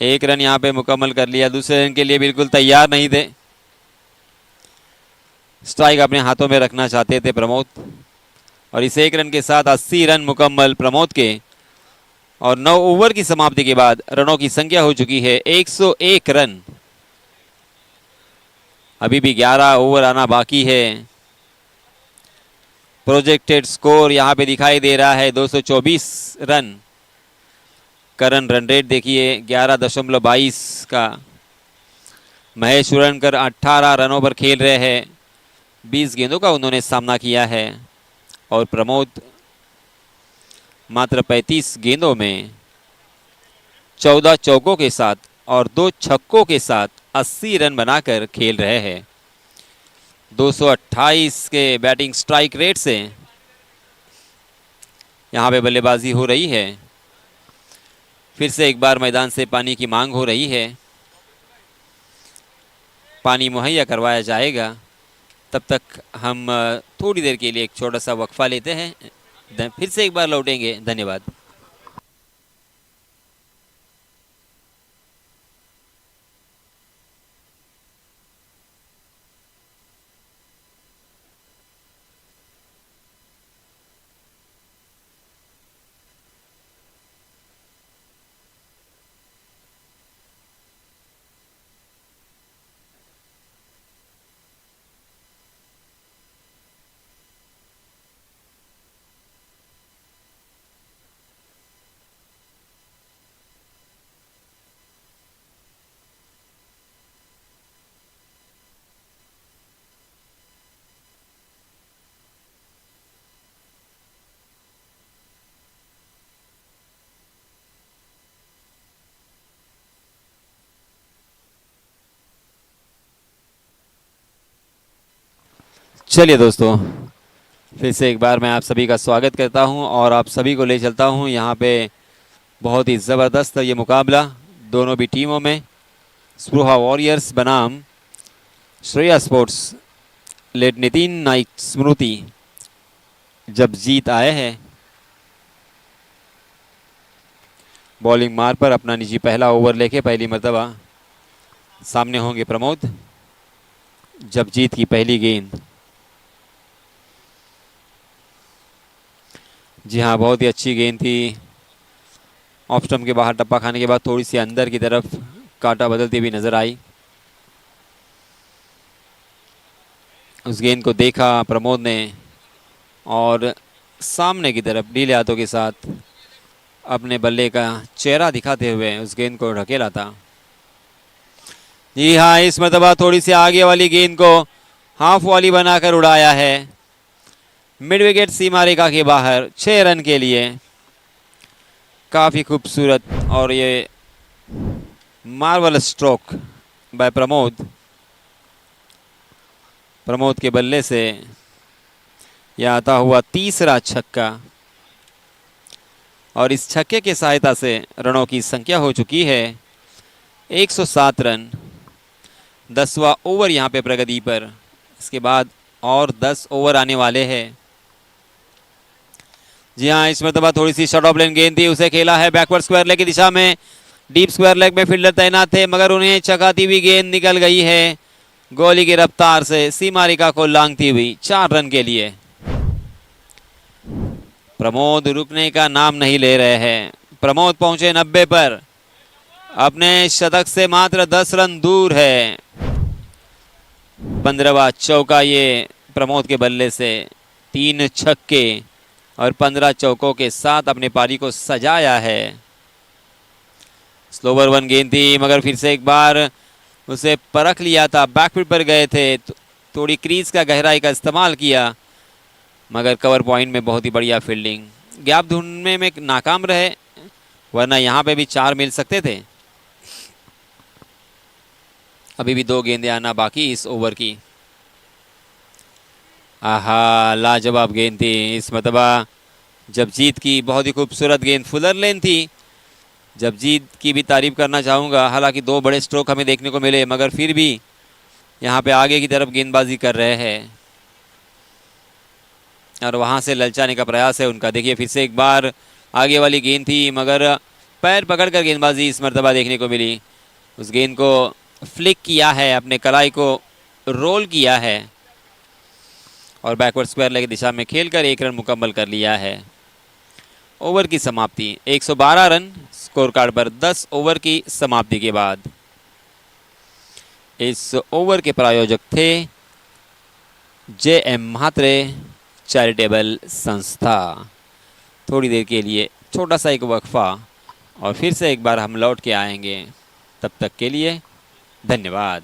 एक रन यहाँ पे मुकम्मल कर लिया, दूसरे रन के लिए बिल्कुल तैयार नहीं थे। स्ट्राइक अपने हाथों में रखना चाहते थे प्रमोद, और इस एक रन के साथ 80 रन मुकम्मल प्रमोद के। और 9 ओवर की समाप्ति के बाद रनों की संख्या हो चुकी है 101 रन। अभी भी 11 ओवर आना बाकी है। प्रोजेक्टेड स्कोर यहाँ पे दिखाई दे रहा है 224 रन। करंट रन रेट देखिए 11.22 का। महेश उरणकर 18 रनों पर खेल रहे हैं, 20 गेंदों का उन्होंने सामना किया है, और प्रमोद मात्र 35 गेंदों में 14 चौकों के साथ और 2 छक्कों के साथ 80 रन बनाकर खेल रहे हैं। 228 के बैटिंग स्ट्राइक रेट से यहाँ पे बल्लेबाजी हो रही है। फिर से एक बार मैदान से पानी की मांग हो रही है, पानी मुहैया करवाया जाएगा। तब तक हम थोड़ी देर के लिए एक छोटा सा वक्फा लेते हैं, फिर से एक बार लौटेंगे। धन्यवाद। चलिए दोस्तों, फिर से एक बार मैं आप सभी का स्वागत करता हूं और आप सभी को ले चलता हूं यहाँ पे बहुत ही ज़बरदस्त ये मुकाबला दोनों भी टीमों में। स्पृहा वॉरियर्स बनाम श्रेया स्पोर्ट्स लेड नितिन नाइक स्मृति जब जीत आए हैं। बॉलिंग मार पर अपना निजी पहला ओवर लेके पहली मर्तबा सामने होंगे प्रमोद। जब जीत की पहली गेंद, जी हाँ, बहुत ही अच्छी गेंद थी। ऑफ स्टंप के बाहर टप्पा खाने के बाद थोड़ी सी अंदर की तरफ कांटा बदलती हुई नजर आई। उस गेंद को देखा प्रमोद ने और सामने की तरफ ढीले हाथों के साथ अपने बल्ले का चेहरा दिखाते हुए उस गेंद को ढकेला था। जी हाँ, इस मरतबा थोड़ी सी आगे वाली गेंद को हाफ वाली बनाकर उड़ाया है मिड विकेट सीमा रेखा के बाहर 6 रन के लिए। काफ़ी खूबसूरत और ये marvellous stroke bye Pramod. Pramod के बल्ले से यह आता हुआ तीसरा छक्का। और इस छक्के की सहायता से रनों की संख्या हो चुकी है 107 रन। 10वां ओवर यहाँ पे प्रगति पर। इसके बाद और 10 ओवर आने वाले हैं। जी हाँ, इस मरतबा थोड़ी सी शॉर्ट ऑफ लेन गेंद थी, उसे खेला है बैकवर्ड स्क्वायर लेग की दिशा में। डीप स्क्वायर लेग में फील्डर तैनात थे, मगर उन्हें चकाती हुई गेंद निकल गई है गोली की रफ्तार से सीमा रेखा को लांघती हुई 4 रन के लिए। प्रमोद रुकने का नाम नहीं ले रहे हैं। प्रमोद पहुंचे 90 पर, अपने शतक से मात्र 10 रन दूर है। 15वां चौका ये प्रमोद के बल्ले से। 3 छक्के और 15 चौकों के साथ अपने पारी को सजाया है। स्लोवर वन गेंद थी, मगर फिर से एक बार उसे परख लिया था, बैकफुट पर गए थे, थोड़ी क्रीज का गहराई का इस्तेमाल किया, मगर कवर पॉइंट में बहुत ही बढ़िया फील्डिंग। गैप ढूंढने में नाकाम रहे, वरना यहां पे भी 4 मिल सकते थे। अभी भी 2 गेंदें आना बाकी इस ओवर की। आहा, लाजवाब गेंद थी इस मरतबा। जपजीत की बहुत ही खूबसूरत गेंद, फुलर लेन थी। जपजीत की भी तारीफ करना चाहूँगा, हालांकि 2 बड़े स्ट्रोक हमें देखने को मिले, मगर फिर भी यहाँ पे आगे की तरफ गेंदबाजी कर रहे हैं और वहाँ से ललचाने का प्रयास है उनका। देखिए फिर से एक बार आगे वाली गेंद थी, मगर पैर पकड़कर गेंदबाजी इस मरतबा देखने को मिली। उस गेंद को फ्लिक किया है, अपने कलाई को रोल किया है और बैकवर्ड स्क्वायर लेग की दिशा में खेलकर 1 रन मुकम्मल कर लिया है। ओवर की समाप्ति 112 रन स्कोर कार्ड पर 10 ओवर की समाप्ति के बाद। इस ओवर के प्रायोजक थे JM म्हात्रे चैरिटेबल संस्था। थोड़ी देर के लिए छोटा सा एक वक्फा और फिर से एक बार हम लौट के आएंगे। तब तक के लिए धन्यवाद।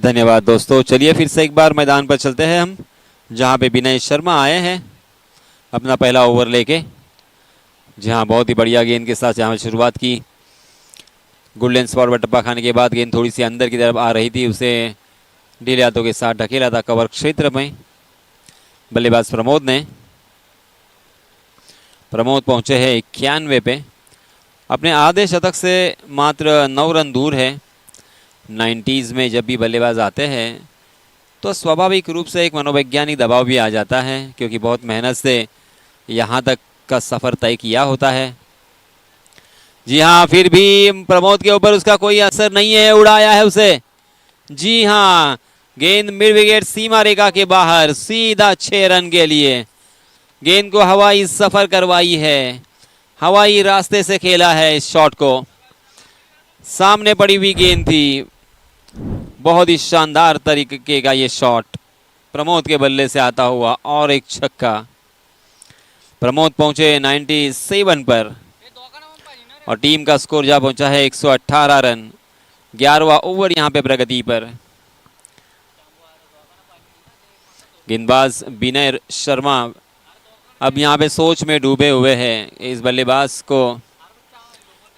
धन्यवाद दोस्तों। चलिए फिर से एक बार मैदान पर चलते हैं हम, जहां पे विनय शर्मा आए हैं अपना पहला ओवर लेके। जहां बहुत ही बढ़िया गेंद के साथ जहां शुरुआत की, गोल्डन स्पॉट पर टप्पा खाने के बाद गेंद थोड़ी सी अंदर की तरफ आ रही थी, उसे ढीले हाथों के साथ ढकेला था कवर क्षेत्र में बल्लेबाज प्रमोद ने। प्रमोद पहुंचे हैं 91 पे, अपने आधे शतक से मात्र 9 रन दूर है। 90s में जब भी बल्लेबाज आते हैं तो स्वाभाविक रूप से एक मनोवैज्ञानिक दबाव भी आ जाता है, क्योंकि बहुत मेहनत से यहाँ तक का सफ़र तय किया होता है। जी हाँ, फिर भी प्रमोद के ऊपर उसका कोई असर नहीं है, उड़ाया है उसे। जी हाँ, गेंद मिड विकेट सीमा रेखा के बाहर, सीधा 6 रन के लिए गेंद को हवाई सफर करवाई है, हवाई रास्ते से खेला है इस शॉट को। सामने पड़ी हुई गेंद थी, बहुत ही शानदार तरीके का ये शॉट प्रमोद के बल्ले से आता हुआ, और एक छक्का। प्रमोद पहुंचे 97 पर और टीम का स्कोर जा पहुंचा है 118 रन। 11वां ओवर यहां पे प्रगति पर। गेंदबाज विनय शर्मा अब यहां पे सोच में डूबे हुए हैं। इस बल्लेबाज को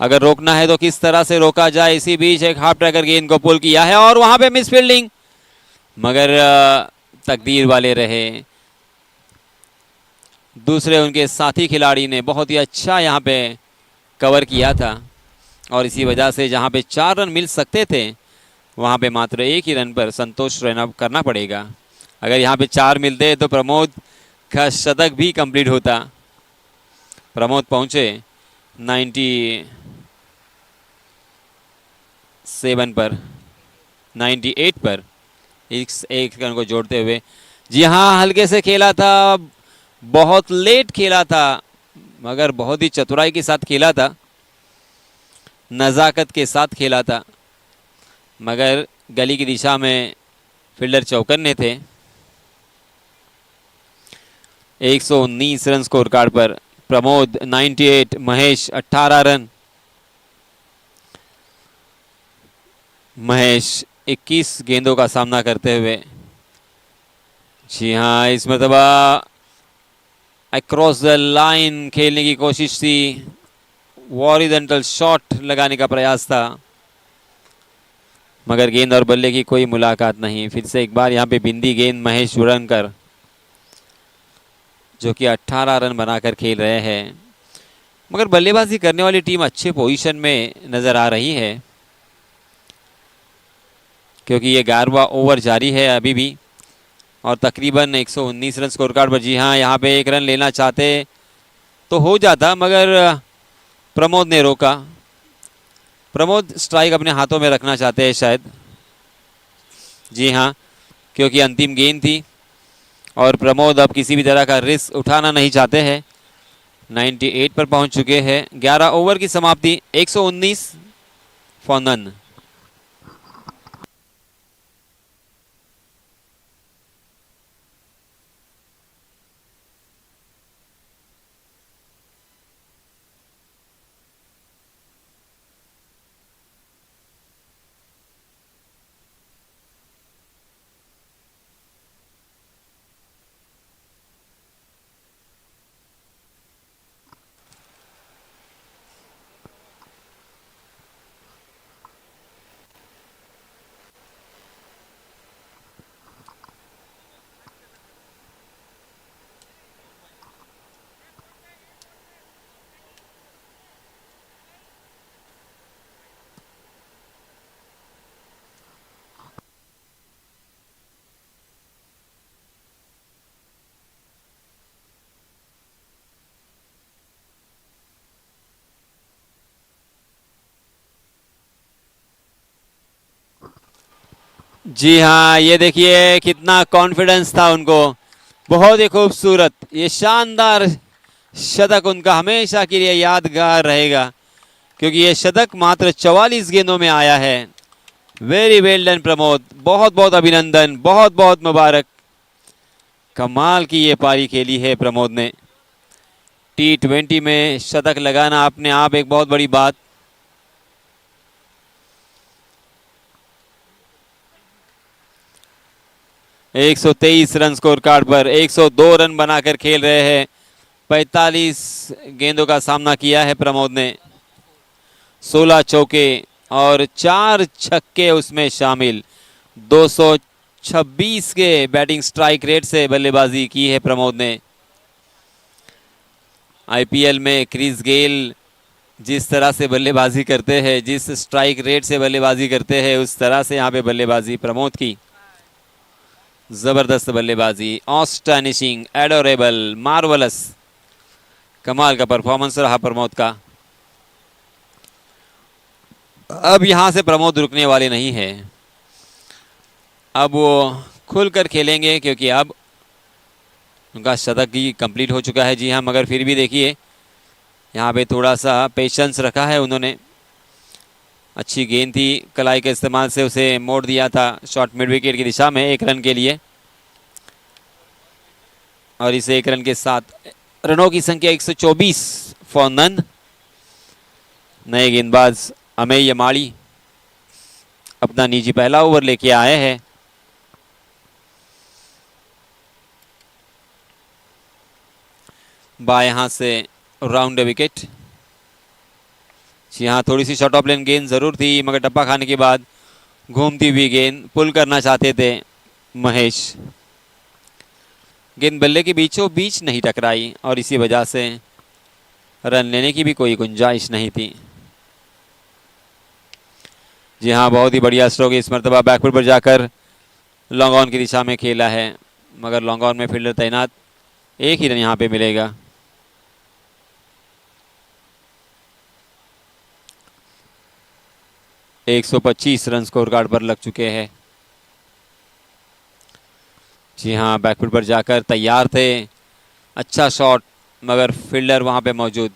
अगर रोकना है तो किस तरह से रोका जाए। इसी बीच एक हाफ ट्रैकर गेंद को पुल किया है और वहां पे मिस फील्डिंग, मगर तकदीर वाले रहे। दूसरे उनके साथी खिलाड़ी ने बहुत ही अच्छा यहां पे कवर किया था, और इसी वजह से जहां पे 4 रन मिल सकते थे वहां पे मात्र 1 ही रन पर संतोष रहना करना पड़ेगा। अगर यहां पे 4 मिलते तो प्रमोद का शतक भी कंप्लीट होता। प्रमोद पहुंचे 97 पर, 98 पर, एक रन को जोड़ते हुए। जी हाँ, हल्के से खेला था, बहुत लेट खेला था, मगर बहुत ही चतुराई के साथ खेला था, नज़ाकत के साथ खेला था, मगर गली की दिशा में फील्डर चौकन्ने थे। 119 रन स्कोर कार्ड पर प्रमोद 98, महेश 18 रन। महेश 21 गेंदों का सामना करते हुए। जी हाँ, इस मरतबा अक्रॉस द लाइन खेलने की कोशिश थी, हॉरिजॉन्टल शॉट लगाने का प्रयास था, मगर गेंद और बल्ले की कोई मुलाकात नहीं। फिर से एक बार यहां पे बिंदी गेंद महेश उड़नकर, जो कि 18 रन बनाकर खेल रहे हैं, मगर बल्लेबाजी करने वाली टीम अच्छे पोजीशन में नजर आ रही है, क्योंकि ये 11वां ओवर जारी है अभी भी, और तकरीबन 119 रन स्कोर कार्ड पर। जी हाँ, यहाँ पे 1 रन लेना चाहते तो हो जाता, मगर प्रमोद ने रोका। प्रमोद स्ट्राइक अपने हाथों में रखना चाहते हैं शायद। जी हाँ, क्योंकि अंतिम गेंद थी और प्रमोद अब किसी भी तरह का रिस्क उठाना नहीं चाहते हैं। 98 पर पहुंच चुके हैं। 11 ओवर की समाप्ति, 119 फॉर नन। जी हाँ, ये देखिए कितना कॉन्फिडेंस था उनको, बहुत ही खूबसूरत ये शानदार शतक उनका हमेशा के लिए यादगार रहेगा, क्योंकि ये शतक मात्र 44 गेंदों में आया है। वेरी वेल डन प्रमोद, बहुत बहुत अभिनंदन, बहुत बहुत मुबारक। कमाल की ये पारी खेली है प्रमोद ने। T20 में शतक लगाना अपने आप एक बहुत बड़ी बात। 123 रन स्कोर कार्ड पर 102 रन बनाकर खेल रहे हैं। 45 गेंदों का सामना किया है प्रमोद ने। 16 चौके और 4 छक्के उसमें शामिल। 226 के बैटिंग स्ट्राइक रेट से बल्लेबाजी की है प्रमोद ने। आईपीएल में क्रिस गेल जिस तरह से बल्लेबाजी करते हैं, जिस स्ट्राइक रेट से बल्लेबाजी करते हैं, उस तरह से यहाँ पे बल्लेबाजी प्रमोद की। जबरदस्त बल्लेबाजी, ऑस्टनिशिंग, एडोरेबल, मार्वलस, कमाल का परफॉर्मेंस रहा प्रमोद का। अब यहां से प्रमोद रुकने वाले नहीं है, अब वो खुलकर खेलेंगे क्योंकि अब उनका शतक ही कंप्लीट हो चुका है। जी हाँ, मगर फिर भी देखिए यहाँ पे थोड़ा सा पेशेंस रखा है उन्होंने। अच्छी गेंद थी, कलाई के इस्तेमाल से उसे मोड़ दिया था शॉर्ट मिड विकेट की दिशा में 1 रन के लिए। और इस 1 रन के साथ रनों की संख्या 124 फॉर नन। नए गेंदबाज अमेय यमाड़ी अपना निजी पहला ओवर लेके आए हैं। बाएं हाथ से राउंड विकेट। जी हाँ, थोड़ी सी शॉर्ट ऑफ लेन गेंद जरूर थी, मगर टप्पा खाने के बाद घूमती हुई गेंद पुल करना चाहते थे महेश। गेंद बल्ले के बीचों बीच नहीं टकराई और इसी वजह से रन लेने की भी कोई गुंजाइश नहीं थी। जी हाँ, बहुत ही बढ़िया स्ट्रोक इस मरतबा बैकफुट पर जाकर लॉन्ग ऑन की दिशा में खेला है, मगर लॉन्ग ऑन में फील्डर तैनात, 1 ही रन यहाँ पे मिलेगा। एक 125 रन स्कोर कार्ड पर लग चुके हैं। जी हाँ, बैकफुट पर जाकर तैयार थे, अच्छा शॉट, मगर फील्डर वहां पे मौजूद।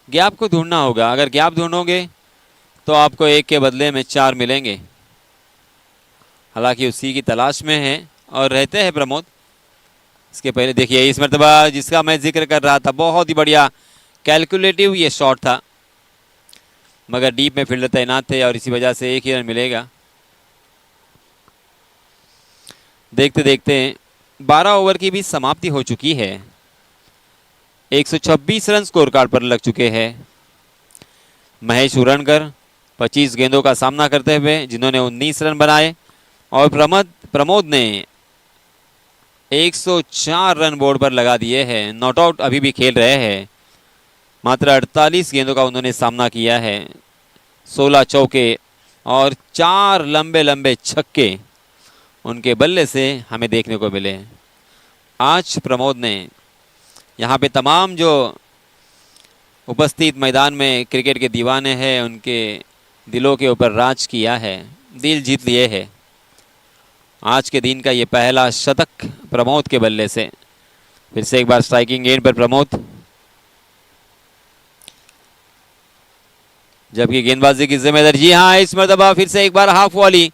गैप को ढूंढना होगा, अगर गैप ढूंढोगे तो आपको 1 के बदले में 4 मिलेंगे। हालांकि उसी की तलाश में है और रहते हैं प्रमोद। इसके पहले देखिए इस मरतबा जिसका मैं जिक्र कर रहा था, बहुत ही बढ़िया कैलकुलेटिव ये शॉट था, मगर डीप में फील्डर तैनात थे और इसी वजह से 1 ही रन मिलेगा। देखते देखते 12 ओवर की भी समाप्ति हो चुकी है। 126 रन स्कोर कार्ड पर लग चुके हैं। महेश उरणकर 25 गेंदों का सामना करते हुए, जिन्होंने 19 रन बनाए, और प्रमोद ने 104 रन बोर्ड पर लगा दिए हैं। नॉट आउट अभी भी खेल रहे हैं, मात्र 48 गेंदों का उन्होंने सामना किया है। 16 चौके और 4 लंबे लंबे छक्के उनके बल्ले से हमें देखने को मिले। आज प्रमोद ने यहाँ पे तमाम जो उपस्थित मैदान में क्रिकेट के दीवाने हैं, उनके दिलों के ऊपर राज किया है, दिल जीत लिए है। आज के दिन का ये पहला शतक प्रमोद के बल्ले से। फिर से एक बार स्ट्राइकिंग एंड पर प्रमोद, जबकि गेंदबाजी की जिम्मेदारी, जी हाँ, इस मरतबा फिर से एक बार हाफ वॉली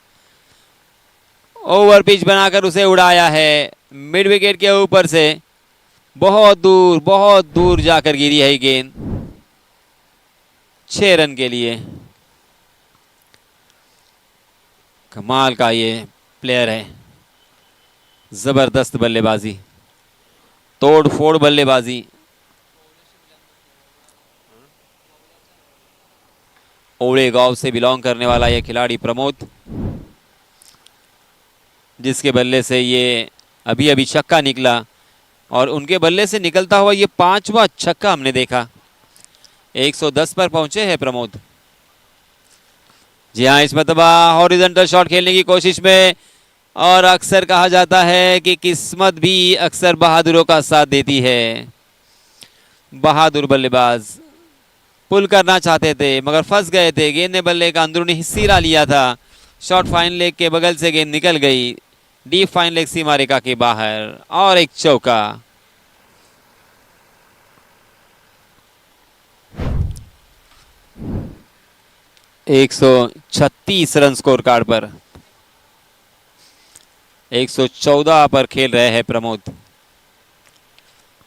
ओवर पिच बनाकर उसे उड़ाया है मिड विकेट के ऊपर से। बहुत दूर जाकर गिरी है गेंद, 6 रन के लिए। कमाल का ये प्लेयर है, जबरदस्त बल्लेबाजी, तोड़ फोड़ बल्लेबाजी। ओड़े गांव से बिलोंग करने वाला यह खिलाड़ी प्रमोद, जिसके बल्ले से ये अभी अभी छक्का निकला, और उनके बल्ले से निकलता हुआ ये 5वां छक्का हमने देखा। 110 पर पहुंचे हैं प्रमोद। जी हाँ, इस मरतबा हॉरिजॉन्टल शॉट खेलने की कोशिश में, और अक्सर कहा जाता है कि किस्मत भी अक्सर बहादुरों का साथ देती है। बहादुर बल्लेबाज पुल करना चाहते थे, मगर फंस गए थे। गेंद ने बल्ले का अंदरूनी हिस्सा लिया था, शॉर्ट फाइन लेग के बगल से गेंद निकल गई, डीप फाइन लेग सीमा रेखा के बाहर, और एक चौका। एक 136 रन स्कोर कार्ड पर 114 पर खेल रहे हैं प्रमोद।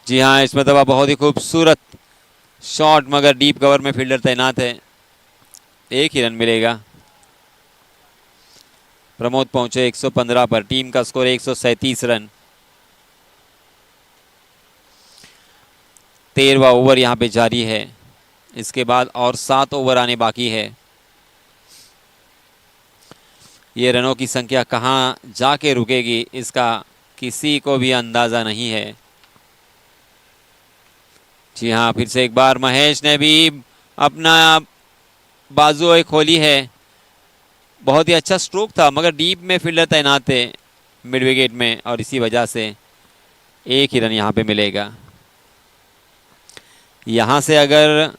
जी हाँ, इसमें तो बहुत ही खूबसूरत शॉट, मगर डीप कवर में फील्डर तैनात है, 1 ही रन मिलेगा। प्रमोद पहुंचे 115 पर। टीम का स्कोर 137 रन। 13वां ओवर यहां पे जारी है। इसके बाद और 7 ओवर आने बाकी है। ये रनों की संख्या कहां जाके रुकेगी इसका किसी को भी अंदाजा नहीं है। जी हां, फिर से एक बार महेश ने भी अपना बाजुएं खोली है। बहुत ही अच्छा स्ट्रोक था, मगर डीप में फील्डर तैनात थे मिड विकेट में, और इसी वजह से एक ही रन यहां पे मिलेगा। यहां से अगर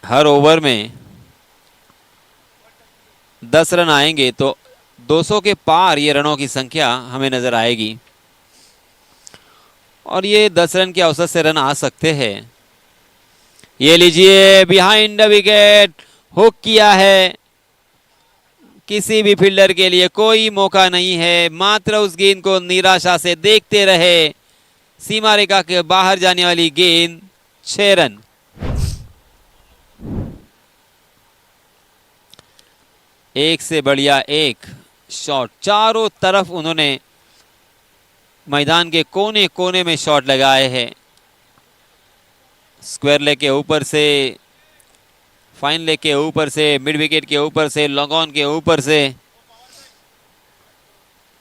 हर ओवर में 10 रन आएंगे तो 200 के पार ये रनों की संख्या हमें नजर आएगी, और ये 10 रन के औसत से रन आ सकते हैं। ये लीजिए, बिहाइंड द विकेट हुक किया है। किसी भी फील्डर के लिए कोई मौका नहीं है, मात्र उस गेंद को निराशा से देखते रहे। सीमा रेखा के बाहर जाने वाली गेंद, 6 रन। एक से बढ़िया एक शॉट, चारों तरफ उन्होंने मैदान के कोने कोने में शॉट लगाए हैं। स्क्वायर लेग के ऊपर से, फाइन लेग के ऊपर से, मिड विकेट के ऊपर से, लॉन्ग ऑन के ऊपर से।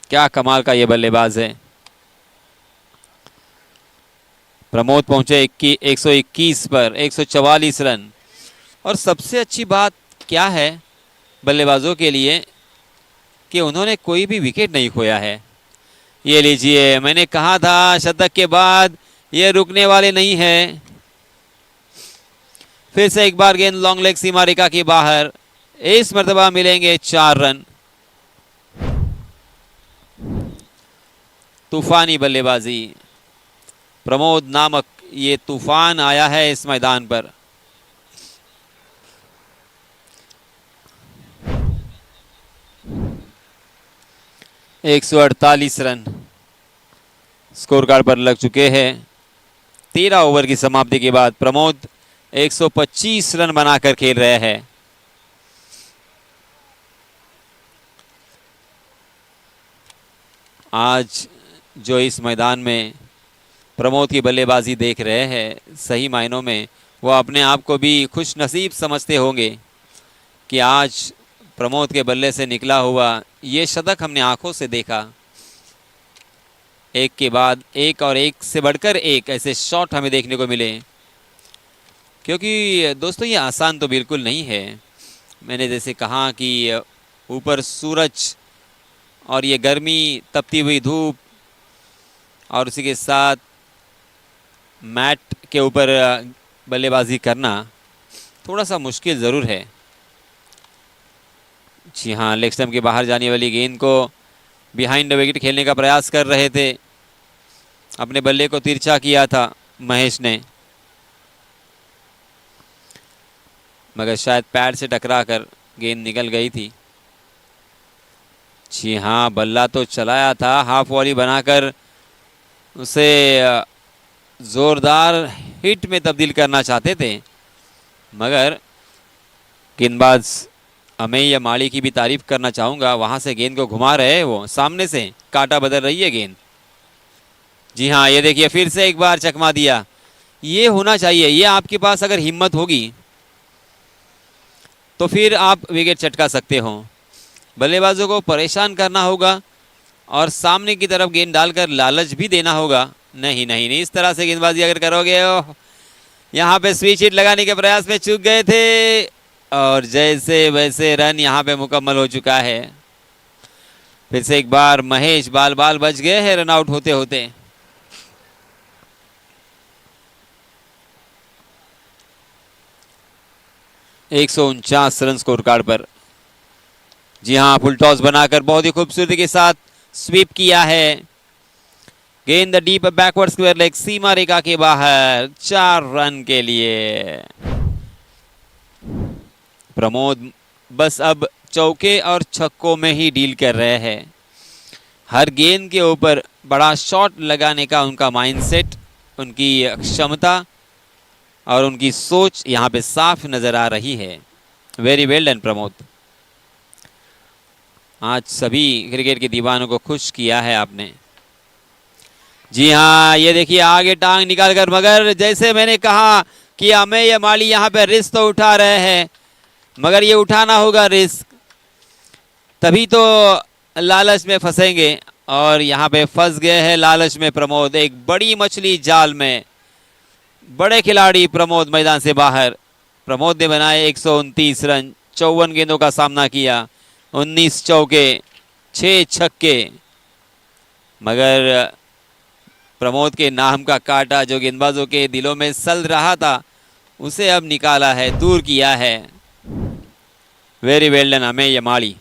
क्या कमाल का ये बल्लेबाज है। प्रमोद पहुंचे 121 पर, 144 रन। और सबसे अच्छी बात क्या है बल्लेबाजों के लिए कि उन्होंने कोई भी विकेट नहीं खोया है। ये लीजिए, मैंने कहा था शतक के बाद ये रुकने वाले नहीं है। फिर से एक बार गेंद लॉन्ग लेग सीमा रेखा के बाहर। इस मर्तबा मिलेंगे 4 रन। तूफानी बल्लेबाजी, प्रमोद नामक ये तूफान आया है इस मैदान पर। एक 148 रन स्कोर कार्ड पर लग चुके हैं। 13 ओवर की समाप्ति के बाद प्रमोद 125 रन बनाकर खेल रहे हैं। आज जो इस मैदान में प्रमोद की बल्लेबाजी देख रहे हैं, सही मायनों में वो अपने आप को भी खुश नसीब समझते होंगे कि आज प्रमोद के बल्ले से निकला हुआ ये शतक हमने आंखों से देखा। एक के बाद एक और एक से बढ़कर एक ऐसे शॉट हमें देखने को मिले, क्योंकि दोस्तों ये आसान तो बिल्कुल नहीं है। मैंने जैसे कहा कि ऊपर सूरज और ये गर्मी, तपती हुई धूप, और उसी के साथ मैट के ऊपर बल्लेबाजी करना थोड़ा सा मुश्किल ज़रूर है। जी हाँ, लेग स्टंप के बाहर जाने वाली गेंद को बिहाइंड द विकेट खेलने का प्रयास कर रहे थे। अपने बल्ले को तिरछा किया था महेश ने, मगर शायद पैड से टकराकर गेंद निकल गई थी। जी हाँ, बल्ला तो चलाया था, हाफ वॉली बनाकर उसे जोरदार हिट में तब्दील करना चाहते थे, मगर गेंदबाज अमेय माली की भी तारीफ करना चाहूँगा। वहाँ से गेंद को घुमा रहे हैं वो, सामने से काटा बदल रही है गेंद। जी हाँ, ये देखिए, फिर से एक बार चकमा दिया। ये होना चाहिए, ये आपके पास अगर हिम्मत होगी तो फिर आप विकेट चटका सकते हो। बल्लेबाजों को परेशान करना होगा और सामने की तरफ गेंद डालकर लालच भी देना होगा। नहीं नहीं नहीं, इस तरह से गेंदबाजी अगर करोगे, यहाँ पे स्विच हिट लगाने के प्रयास में चूक गए थे, और जैसे वैसे रन यहाँ पे मुकम्मल हो चुका है। फिर से एक बार महेश बाल बाल बच गए हैं रन आउट होते होते। एक 149 रन स्कोर कार्ड पर। जी हाँ, फुल टॉस बनाकर बहुत ही खूबसूरती के साथ स्वीप किया है। गेंद डीप बैकवर्ड स्क्वायर लेग सीमा रेखा के बाहर, 4 रन के लिए। प्रमोद बस अब चौके और छक्कों में ही डील कर रहे हैं। हर गेंद के ऊपर बड़ा शॉट लगाने का उनका माइंडसेट, उनकी क्षमता और उनकी सोच यहाँ पे साफ नजर आ रही है। Very well done Pramod. आज सभी क्रिकेट के दीवानों को खुश किया है आपने। जी हाँ, ये देखिए आगे टांग निकाल कर, मगर जैसे मैंने कहा कि अमेय माली यहाँ पे रिस्क तो उठा रहे हैं, मगर ये उठाना होगा रिस्क, तभी तो लालच में फंसेंगे। और यहाँ पे फंस गए हैं लालच में प्रमोद, एक बड़ी मछली जाल में। बड़े खिलाड़ी प्रमोद मैदान से बाहर। प्रमोद ने बनाए 129 रन, 54 गेंदों का सामना किया, 19 चौके, 6 छक्के, मगर प्रमोद के नाम का कांटा जो गेंदबाजों के दिलों में सल रहा था, उसे अब निकाला है, दूर किया है। वेरी वेल डन अमेय माली।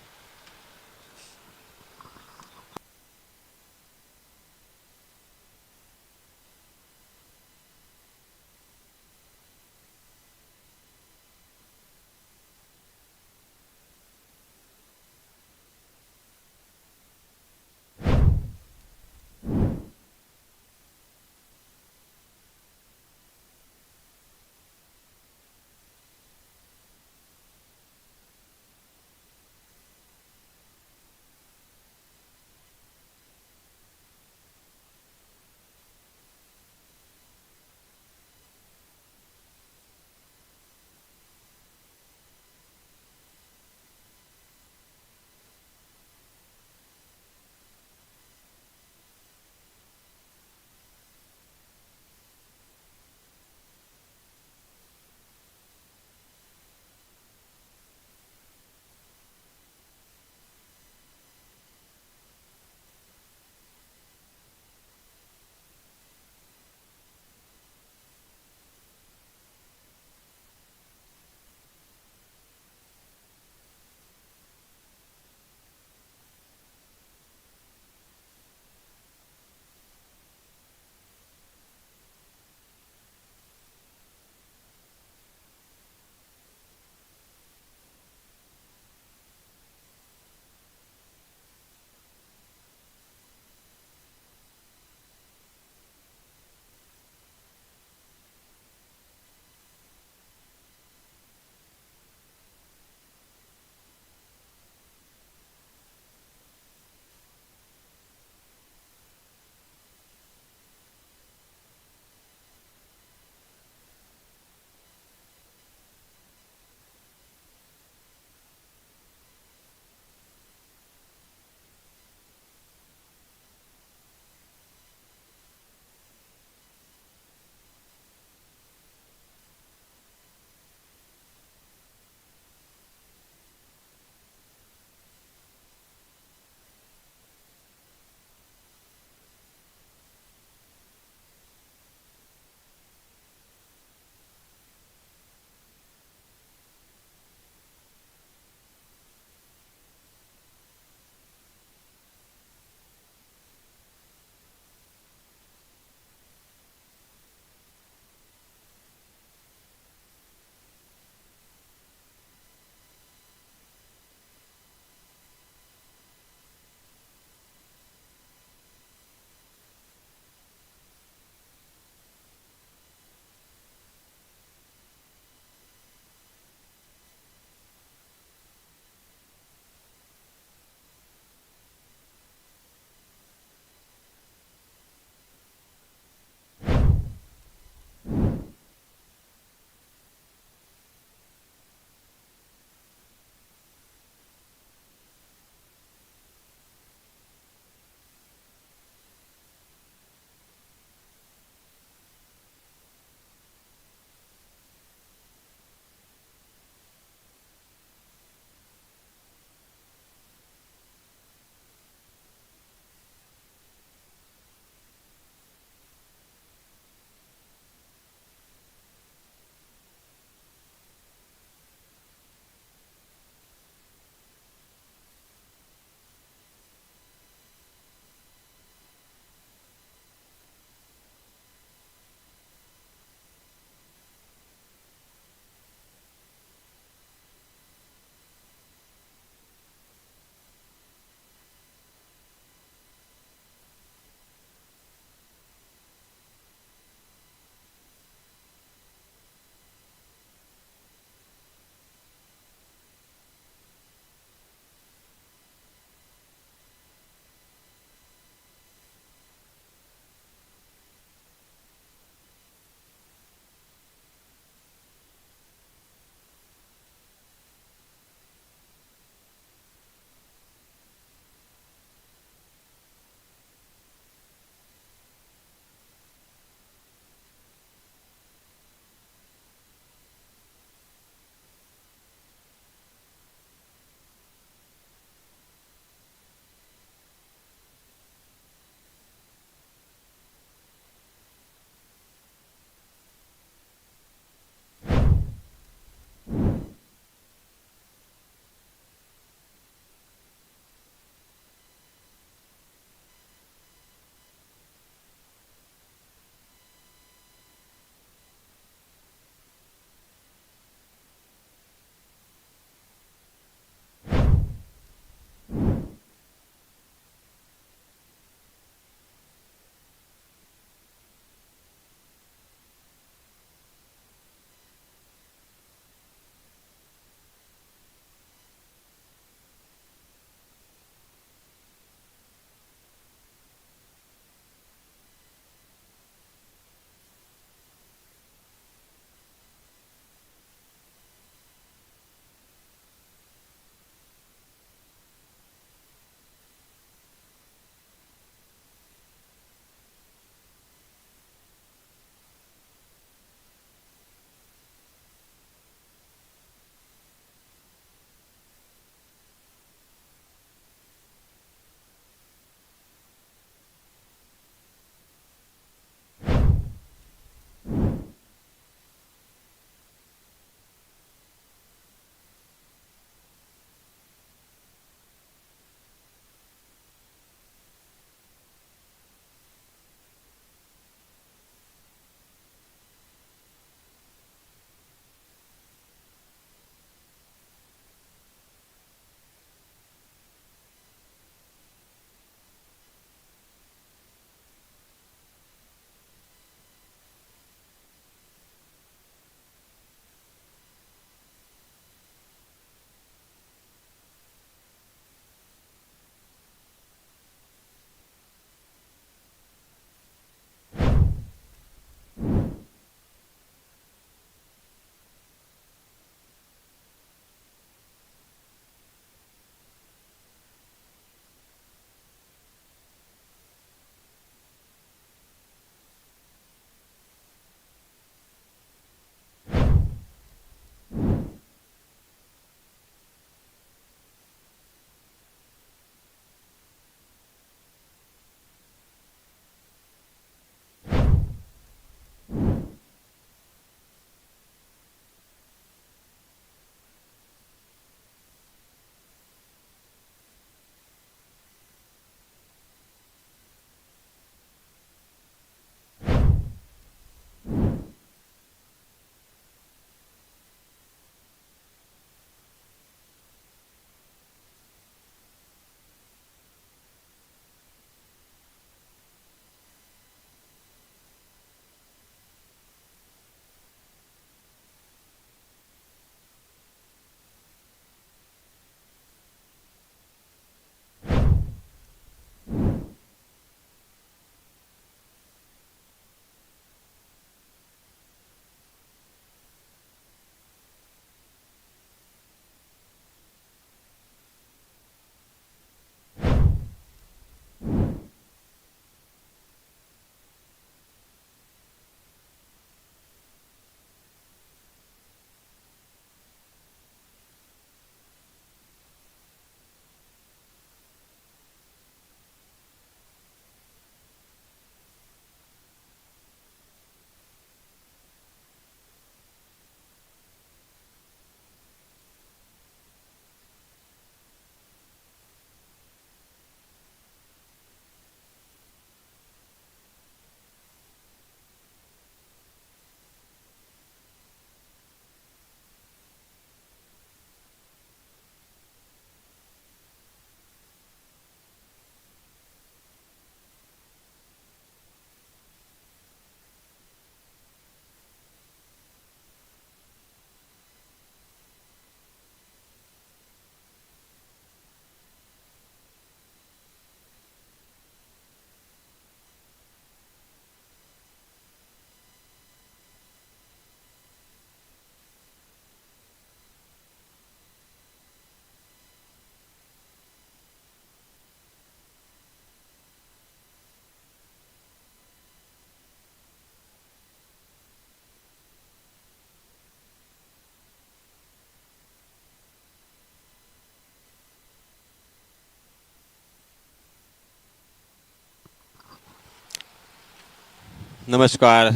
नमस्कार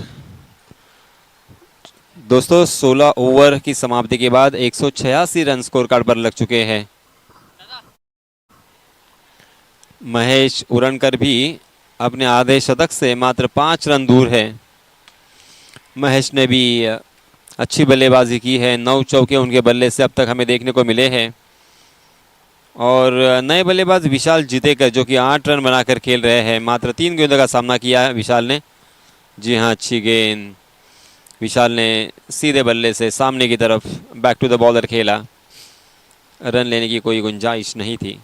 दोस्तों, 16 ओवर की समाप्ति के बाद 186 रन स्कोर कार्ड पर लग चुके हैं। महेश उरणकर भी अपने आधे शतक से मात्र 5 रन दूर है। महेश ने भी अच्छी बल्लेबाजी की है। 9 चौके उनके बल्ले से अब तक हमें देखने को मिले हैं। और नए बल्लेबाज विशाल जीतेकर जो कि 8 रन बनाकर खेल रहे हैं, मात्र 3 गेंदों का सामना किया है विशाल ने। जी हाँ, अच्छी गेंद। विशाल ने सीधे बल्ले से सामने की तरफ बैक टू द बॉलर खेला। रन लेने की कोई गुंजाइश नहीं थी।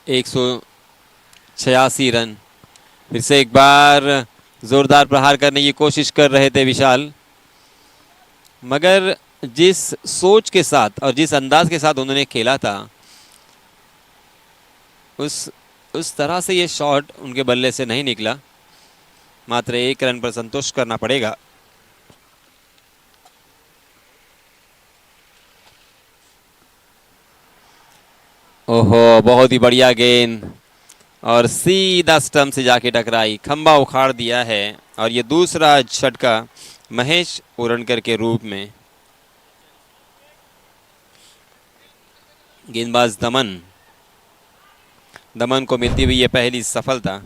186 रन। फिर से एक बार जोरदार प्रहार करने की कोशिश कर रहे थे विशाल, मगर जिस सोच के साथ और जिस अंदाज के साथ उन्होंने खेला था, उस तरह से ये शॉट उनके बल्ले से नहीं निकला। मात्र 1 रन पर संतोष करना पड़ेगा। ओहो, बहुत ही बढ़िया गेंद और सीधा स्टंप से जाके टकराई, खंबा उखाड़ दिया है। और ये दूसरा झटका महेश उरणकर के रूप में। गेंदबाज दमन को मिलती हुई ये पहली सफलता।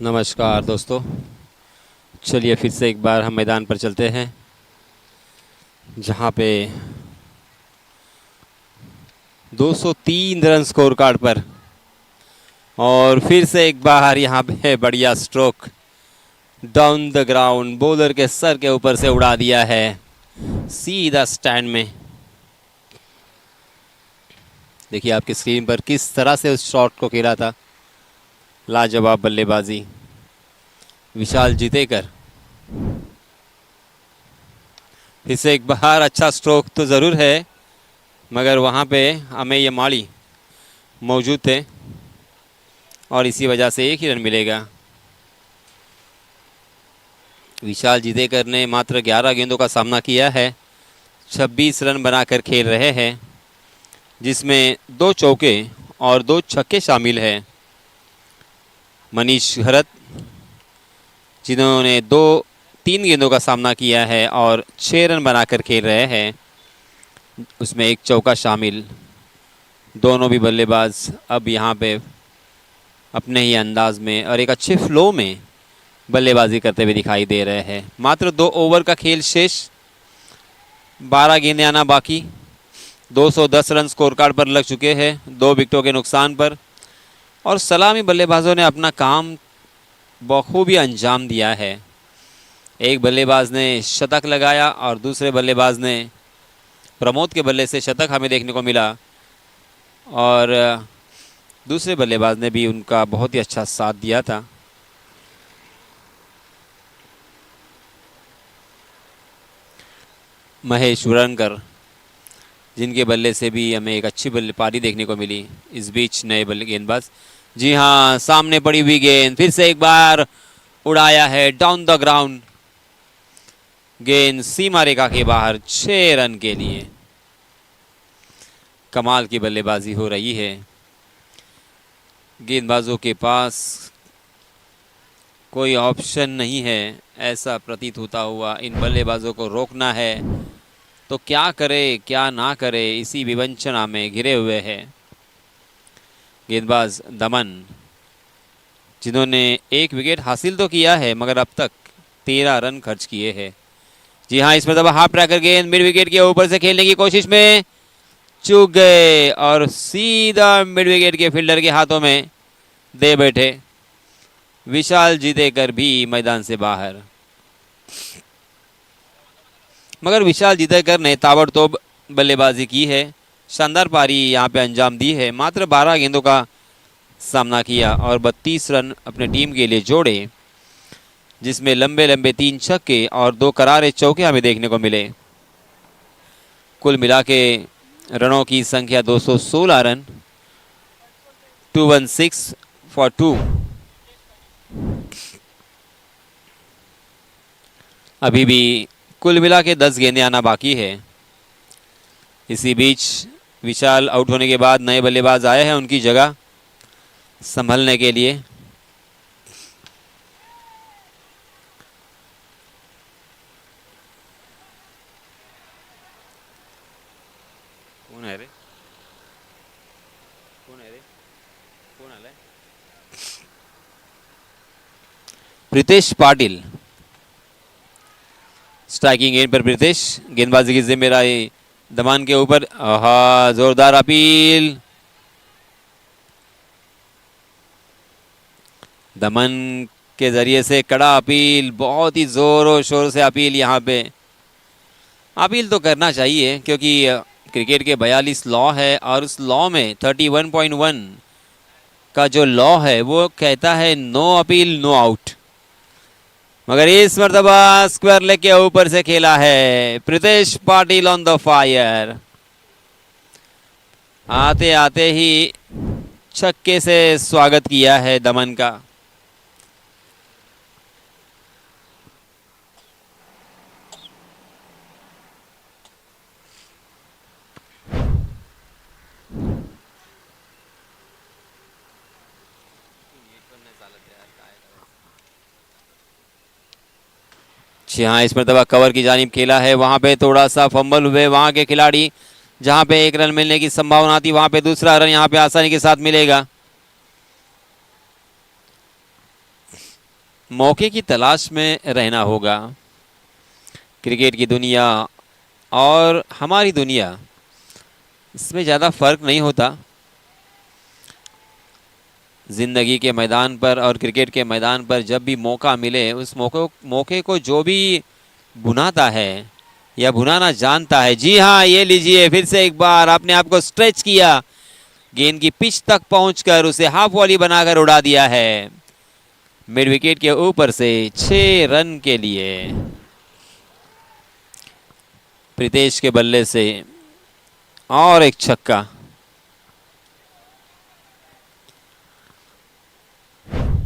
नमस्कार दोस्तों, चलिए फिर से एक बार हम मैदान पर चलते हैं जहां पे 203 रन स्कोर कार्ड पर और फिर से एक बार यहां पे बढ़िया stroke down the ground, bowler के सर के ऊपर से उड़ा दिया है सीधा स्टैंड में। देखिए आपकी स्क्रीन पर किस तरह से उस शॉट को खेला था। लाजवाब बल्लेबाजी विशाल जितेकर। फिर से एक बार अच्छा स्ट्रोक तो ज़रूर है, मगर वहाँ पे अमेय माली मौजूद थे और इसी वजह से एक ही रन मिलेगा। विशाल जितेकर ने मात्र 11 गेंदों का सामना किया है, 26 रन बनाकर खेल रहे हैं, जिसमें 2 चौके और 2 छक्के शामिल हैं। मनीष घरत जिन्होंने 3 गेंदों का सामना किया है और 6 रन बनाकर खेल रहे हैं, उसमें 1 चौका शामिल। दोनों भी बल्लेबाज अब यहाँ पे अपने ही अंदाज में और एक अच्छे फ्लो में बल्लेबाजी करते हुए दिखाई दे रहे हैं। मात्र 2 ओवर का खेल शेष, 12 गेंदें आना बाकी। 210 रन स्कोर कार्ड पर लग चुके हैं 2 विकेटों के नुकसान पर, और सलामी बल्लेबाजों ने अपना काम बखूबी अंजाम दिया है। एक बल्लेबाज ने शतक लगाया और दूसरे बल्लेबाज ने प्रमोद के बल्ले से शतक हमें देखने को मिला, और दूसरे बल्लेबाज ने भी उनका बहुत ही अच्छा साथ दिया था। महेश उरणकर जिनके बल्ले से भी हमें एक अच्छी बल्ले पारी देखने को मिली। इस बीच नए बल्ले गेंदबाज, जी हाँ, सामने पड़ी हुई गेंद फिर से एक बार उड़ाया है डाउन द ग्राउंड। गेंद सीमा रेखा के बाहर, 6 रन के लिए। कमाल की बल्लेबाजी हो रही है। गेंदबाजों के पास कोई ऑप्शन नहीं है, ऐसा प्रतीत होता हुआ इन बल्लेबाजों को रोकना है तो क्या करे क्या ना करे, इसी विवंचना में घिरे हुए हैं। गेंदबाज दमन जिन्होंने 1 विकेट हासिल तो किया है, मगर अब तक 13 रन खर्च किए हैं। जी हाँ, इस मरतबा हाफ ट्रैकर गेंद मिड विकेट के ऊपर से खेलने की कोशिश में चूक गए और सीधा मिड विकेट के फील्डर के हाथों में दे बैठे। विशाल जितेकर भी मैदान से बाहर, मगर विशाल जितेकर ने ताबड़तोड़ बल्लेबाजी की है, शानदार पारी यहाँ पे अंजाम दी है। मात्र 12 गेंदों का सामना किया और 32 रन अपने टीम के लिए जोड़े, जिसमें लंबे लंबे 3 छक्के और 2 करारे चौके हमें देखने को मिले। कुल मिला के रनों की संख्या 216 रन, 216 फॉर 2। अभी भी कुल मिला के 10 गेंदें आना बाकी है। इसी बीच विशाल आउट होने के बाद नए बल्लेबाज आए हैं उनकी जगह संभलने के लिए। कौन है रे? कौन है रे? कौन है? प्रीतेश पाटिल स्ट्राइकिंग एंड पर। प्रीतेश गेंदबाजी की जिम्मेदारी दमन के ऊपर। आहा, जोरदार अपील। दमन के जरिए से कड़ा अपील, बहुत ही जोरों शोर से अपील। यहाँ पे अपील तो करना चाहिए क्योंकि क्रिकेट के 42 लॉ है और उस लॉ में 31.1 का जो लॉ है वो कहता है नो अपील नो आउट, मगर इस मर्तबा स्क्वायर लेग के ऊपर से खेला है। Pritesh Patil on the fire, आते आते ही छक्के से स्वागत किया है दमन का। जी हाँ, इस मरतबा कवर की जानिब खेला है, वहां पे थोड़ा सा फंबल हुए वहां के खिलाड़ी, जहां पे 1 रन मिलने की संभावना थी वहां पे दूसरा रन यहां पे आसानी के साथ मिलेगा। मौके की तलाश में रहना होगा। क्रिकेट की दुनिया और हमारी दुनिया, इसमें ज़्यादा फर्क नहीं होता। ज़िंदगी के मैदान पर और क्रिकेट के मैदान पर जब भी मौका मिले, उस मौके को जो भी भुनाता है या भुनाना जानता है, जी हाँ, ये लीजिए फिर से एक बार आपने आपको स्ट्रेच किया, गेंद की पिच तक पहुंचकर उसे हाफ वॉली बनाकर उड़ा दिया है मिड विकेट के ऊपर से 6 रन के लिए। प्रीतेश के बल्ले से और एक छक्का।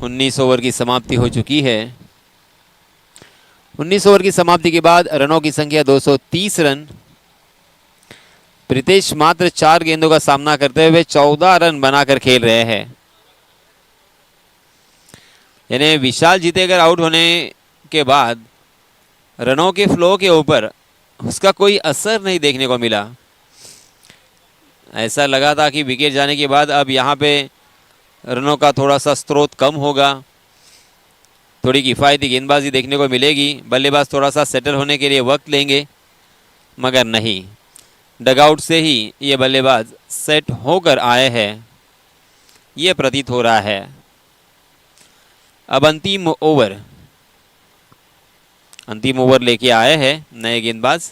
19 ओवर की समाप्ति हो चुकी है। 19 ओवर की समाप्ति के बाद रनों की संख्या 230 रन। प्रीतेश मात्र 4 गेंदों का सामना करते हुए 14 रन बनाकर खेल रहे हैं। यानी विशाल जीतेगर आउट होने के बाद रनों के फ्लो के ऊपर उसका कोई असर नहीं देखने को मिला। ऐसा लगा था कि विकेट जाने के बाद अब यहाँ पे रनों का थोड़ा सा स्रोत कम होगा, थोड़ी किफ़ायती गेंदबाजी देखने को मिलेगी, बल्लेबाज थोड़ा सा सेटल होने के लिए वक्त लेंगे, मगर नहीं, डगआउट से ही ये बल्लेबाज सेट होकर आए हैं, ये प्रतीत हो रहा है। अब अंतिम ओवर लेके आए हैं नए गेंदबाज।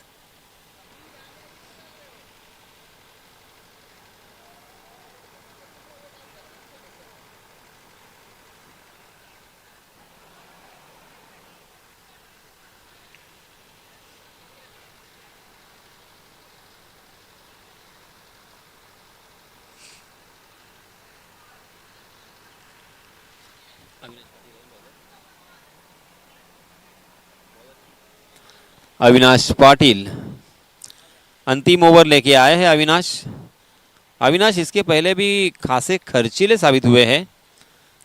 अविनाश पाटिल अंतिम ओवर लेके आए हैं। अविनाश इसके पहले भी खासे खर्चीले साबित हुए हैं।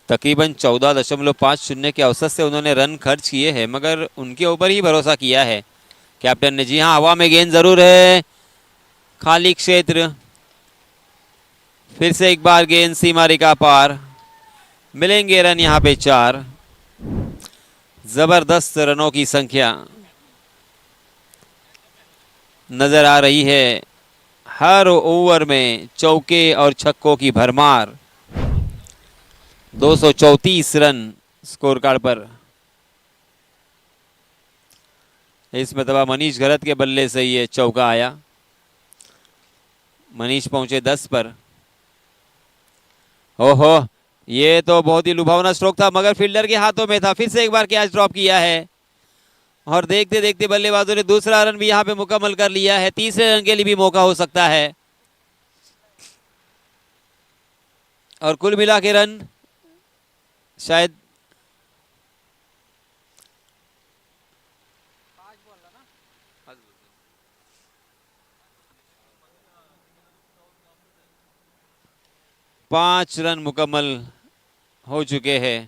तकरीबन 14.50 के औसत से उन्होंने रन खर्च किए हैं, मगर उनके ऊपर ही भरोसा किया है कैप्टन ने। जी हाँ, हवा में गेंद जरूर है, खाली क्षेत्र, फिर से एक बार गेंद सीमा रेखा पार, मिलेंगे रन यहाँ पे 4। जबरदस्त रनों की संख्या नजर आ रही है। हर ओवर में चौके और छक्कों की भरमार। 234 रन स्कोर कार्ड पर। इस मरतबा मनीष घरत के बल्ले से ये चौका आया। मनीष पहुंचे 10 पर। ओहो, ये तो बहुत ही लुभावना स्ट्रोक था, मगर फील्डर के हाथों में था। फिर से एक बार कैच ड्रॉप किया है और देखते देखते बल्लेबाजों ने दूसरा रन भी यहां पे मुकम्मल कर लिया है। तीसरे रन के लिए भी मौका हो सकता है। और कुल मिला के रन शायद 5 रन मुकम्मल हो चुके हैं।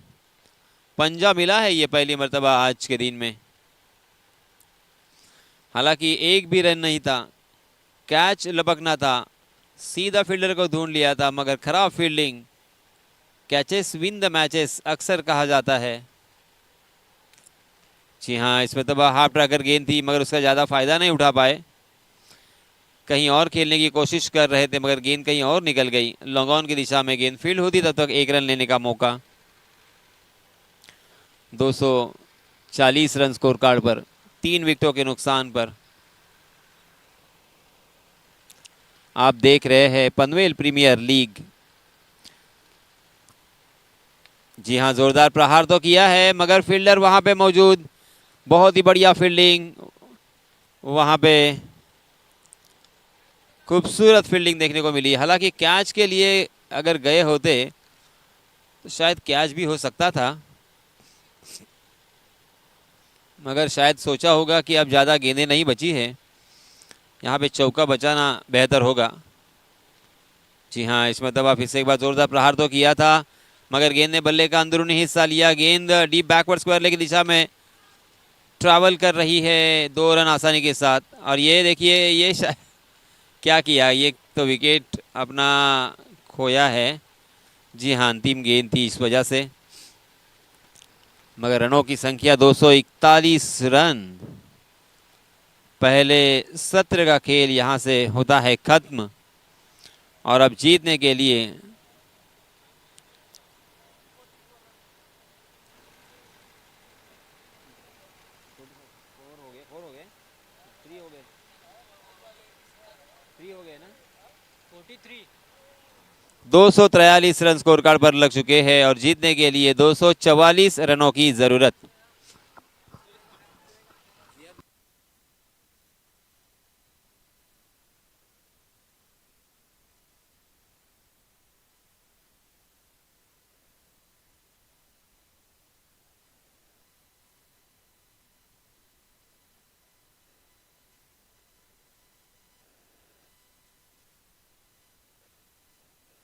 पंजा मिला है ये पहली मर्तबा आज के दिन में। हालांकि एक भी रन नहीं था, कैच लपकना था, सीधा फील्डर को ढूंढ लिया था, मगर खराब fielding. Catches win the matches अक्सर कहा जाता है। जी हाँ, इस मरतबा हाफ ट्रैकर गेंद थी, मगर उसका ज़्यादा फायदा नहीं उठा पाए। कहीं और खेलने की कोशिश कर रहे थे, मगर गेंद कहीं और निकल गई। लॉन्ग ऑन की दिशा में गेंद फील्ड होती तब तक 1 रन लेने का मौका। 240 रन स्कोर कार्ड पर, 3 विकेटों के नुकसान पर। आप देख रहे हैं पनवेल प्रीमियर लीग। जी हाँ, जोरदार प्रहार तो किया है, मगर फील्डर वहां पे मौजूद। बहुत ही बढ़िया फील्डिंग वहां पे, खूबसूरत फील्डिंग देखने को मिली। हालांकि कैच के लिए अगर गए होते तो शायद कैच भी हो सकता था, मगर शायद सोचा होगा कि अब ज़्यादा गेंदें नहीं बची है, यहाँ पे चौका बचाना बेहतर होगा। जी हाँ, इस मरतबा फिर से एक बार जोरदार प्रहार तो किया था, मगर गेंद ने बल्ले का अंदरूनी हिस्सा लिया। गेंद डीप बैकवर्ड स्क्वायर लेग की दिशा में ट्रैवल कर रही है 2 रन आसानी के साथ। और ये देखिए, ये क्या किया, ये तो विकेट अपना खोया है। जी हाँ, अंतिम गेंद थी, इस वजह से मगर रनों की संख्या 241 रन। पहले सत्र का खेल यहां से होता है खत्म और अब जीतने के लिए ना 243 रन स्कोर कार्ड पर लग चुके हैं और जीतने के लिए 244 रनों की जरूरत।